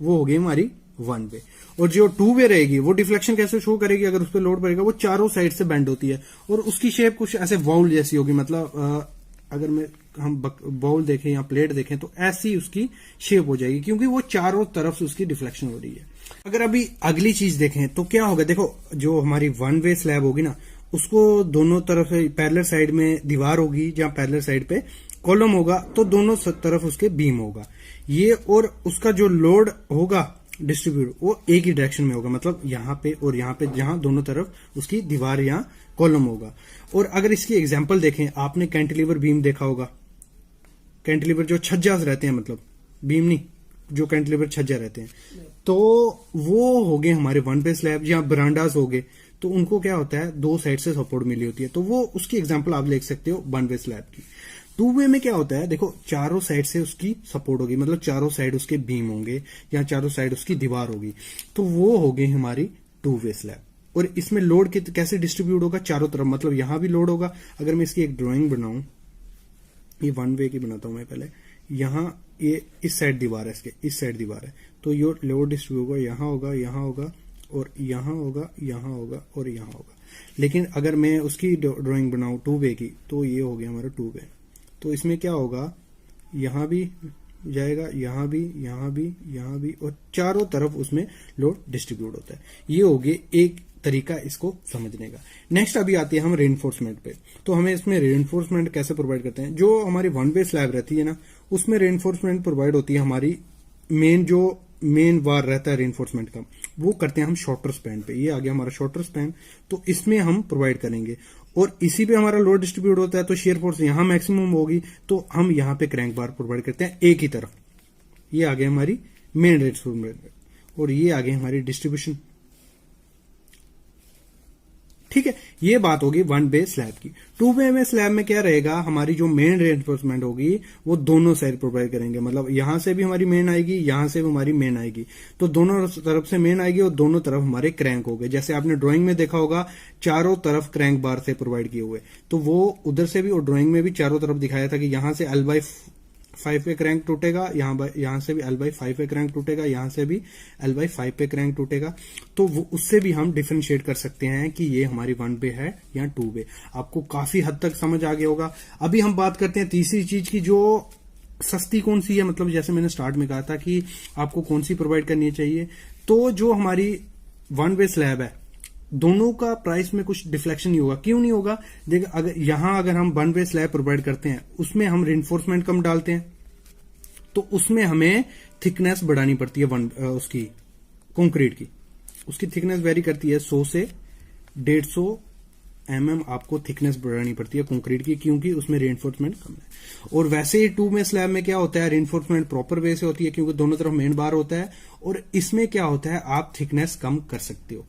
वो होगी हमारी 1 वे। और जो 2 वे रहेगी वो डिफ्लेक्शन कैसे शो करेगी, अगर उस पर लोड पड़ेगा वो चारों साइड से बेंड होती है और उसकी शेप कुछ ऐसे बाउल जैसी होगी। मतलब अगर हम बाउल देखें या प्लेट देखें तो ऐसी उसकी शेप हो जाएगी, क्योंकि वो चारों तरफ से उसकी डिफ्लेक्शन हो रही है। अगर अभी अगली चीज देखें तो क्या होगा, देखो जो हमारी 1 वे स्लैब होगी ना, उसको दोनों तरफ पैरेलल साइड में दीवार होगी, जहां पैरेलल साइड पे कॉलम होगा, तो दोनों तरफ उसके बीम होगा ये, और उसका जो लोड होगा डिस्ट्रीब्यूट वो एक ही डायरेक्शन में होगा, मतलब यहां पे और यहां पे, जहां दोनों तरफ उसकी दीवार या कॉलम होगा। और अगर इसकी एग्जांपल देखें, आपने कैंटिलीवर बीम देखा होगा, कैंटिलीवर जो छज्जा रहते हैं, मतलब बीम नहीं, जो कैंटिलीवर छज्जा रहते हैं, तो वो हो गए हमारे 1 वे स्लैब। या बरांडास हो गए, तो उनको क्या होता है, 2 साइड से सपोर्ट मिली होती है, तो वो उसकी एग्जांपल आप देख सकते हो 1 वे स्लैब की। 2 वे में क्या होता है, देखो चारों साइड से उसकी सपोर्ट होगी, मतलब चारों साइड उसके बीम होंगे या चारों साइड उसकी दीवार होगी, तो वो हो गई हमारी 2 वे स्लैब। और इसमें लोड कैसे डिस्ट्रीब्यूट होगा, चारों तरफ, मतलब यहां भी लोड होगा। अगर मैं इसकी एक ड्राइंग बनाऊं, ये 1 वे की बनाता हूं मैं पहले, यहां ये इस साइड दीवार है, इसके इस साइड दीवार है, तो ये लोड डिस्ट्रीब्यूट होगा, यहां होगा, यहां होगा और यहां होगा, यहां होगा और यहां होगा। लेकिन अगर मैं उसकी ड्राइंग बनाऊं 2 वे की, तो ये हो गया हमारा 2 वे। तो इसमें क्या होगा, यहां भी जाएगा, यहां भी, यहां भी, यहां भी, और चारों तरफ उसमें लोड डिस्ट्रीब्यूट होता है। ये हो गया एक तरीका इसको समझने का। नेक्स्ट अभी आती है हम रेनफोर्समेंट पे। तो हमें इसमें रेनफोर्समेंट कैसे प्रोवाइड करते हैं, जो हमारी 1 वे स्लैब रहती है ना, उसमें रेनफोर्समेंट प्रोवाइड होती है हमारी मेन वार रहता है रेनफोर्समेंट का, वो करते हैं हम शॉर्टर स्पैन पे। ये आ गया हमारा शॉर्टर स्पैन, तो इसमें हम प्रोवाइड करेंगे और इसी पे हमारा लोड डिस्ट्रीब्यूट होता है। तो शेयर फोर्स यहां मैक्सिमम होगी, तो हम यहां पे क्रैंक बार प्रोवाइड करते हैं एक ही तरफ। ये आ गई हमारी मेन रेनफोर्समेंट और ये आ गई हमारी डिस्ट्रीब्यूशन। ठीक है, ये बात होगी 1 वे स्लैब की। 2 वे में स्लैब में क्या रहेगा, हमारी जो मेन रेनफोर्समेंट होगी वो दोनों साइड प्रोवाइड करेंगे, मतलब यहां से भी हमारी मेन आएगी, यहां से भी हमारी मेन आएगी, तो दोनों तरफ से मेन आएगी और दोनों तरफ हमारे क्रैंक हो गए। जैसे आपने ड्राइंग में देखा होगा, चारों तरफ क्रैंक बार से प्रोवाइड किए हुए, तो वो उधर से भी और ड्राइंग में भी चारों तरफ दिखाया था कि यहां से L/5 पे क्रैंक टूटेगा, यहां से भी L/5 पे क्रैंक टूटेगा, यहां से भी L/5 पे क्रैंक टूटेगा। तो वो उससे भी हम डिफरेंशिएट कर सकते हैं कि ये हमारी 1 वे है या 2 वे। आपको काफी हद तक समझ आ गया होगा। अभी हम बात करते हैं तीसरी चीज की, जो सस्ती कौन सी है, मतलब जैसे मैंने स्टार्ट में कहा था कि आपको कौन सी प्रोवाइड करनी चाहिए। तो जो हमारी 1 वे स्लैब है, दोनों का प्राइस में कुछ डिफ्लेक्शन नहीं होगा। क्यों नहीं होगा, देख अगर हम 1 वे स्लैब प्रोवाइड करते हैं, उसमें हम रेनफोर्समेंट कम डालते हैं, तो उसमें हमें थिकनेस बढ़ानी पड़ती है उसकी कंक्रीट की। उसकी थिकनेस वेरी करती है 100 से 150 mm आपको थिकनेस बढ़ानी पड़ती है कंक्रीट की, क्योंकि उसमें रेनफोर्समेंट कम है। और वैसे ही 2 में स्लैब में क्या होता है, रेनफोर्समेंट प्रॉपर वे से होती है क्योंकि दोनों तरफ मेन बार होता है, और इसमें क्या होता है आप थिकनेस कम कर सकते हो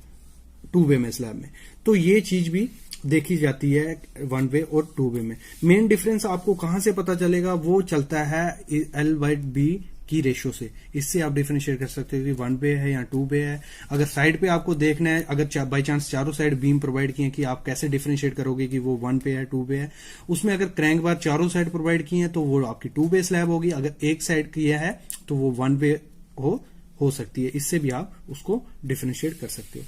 2 वे में स्लैब में। तो ये चीज भी देखी जाती है 1 वे और 2 वे में। मेन डिफरेंस आपको कहां से पता चलेगा, वो चलता है L/B की रेशियो से। इससे आप डिफरेंशिएट कर सकते हो कि 1 वे है या 2 वे है। अगर साइड पे आपको देखना है, अगर बाई चांस चारों साइड बीम प्रोवाइड किए हैं, कि आप कैसे डिफरेंशिएट करोगे कि वो 1 वे है 2 वे है। उसमें अगर क्रैंक बार चारों साइड प्रोवाइड किए हैं तो वो आपकी 2 वे स्लैब होगी। अगर एक साइड किया है तो वो 1 वे हो सकती है। इससे भी आप उसको डिफरेंशिएट कर सकते हो।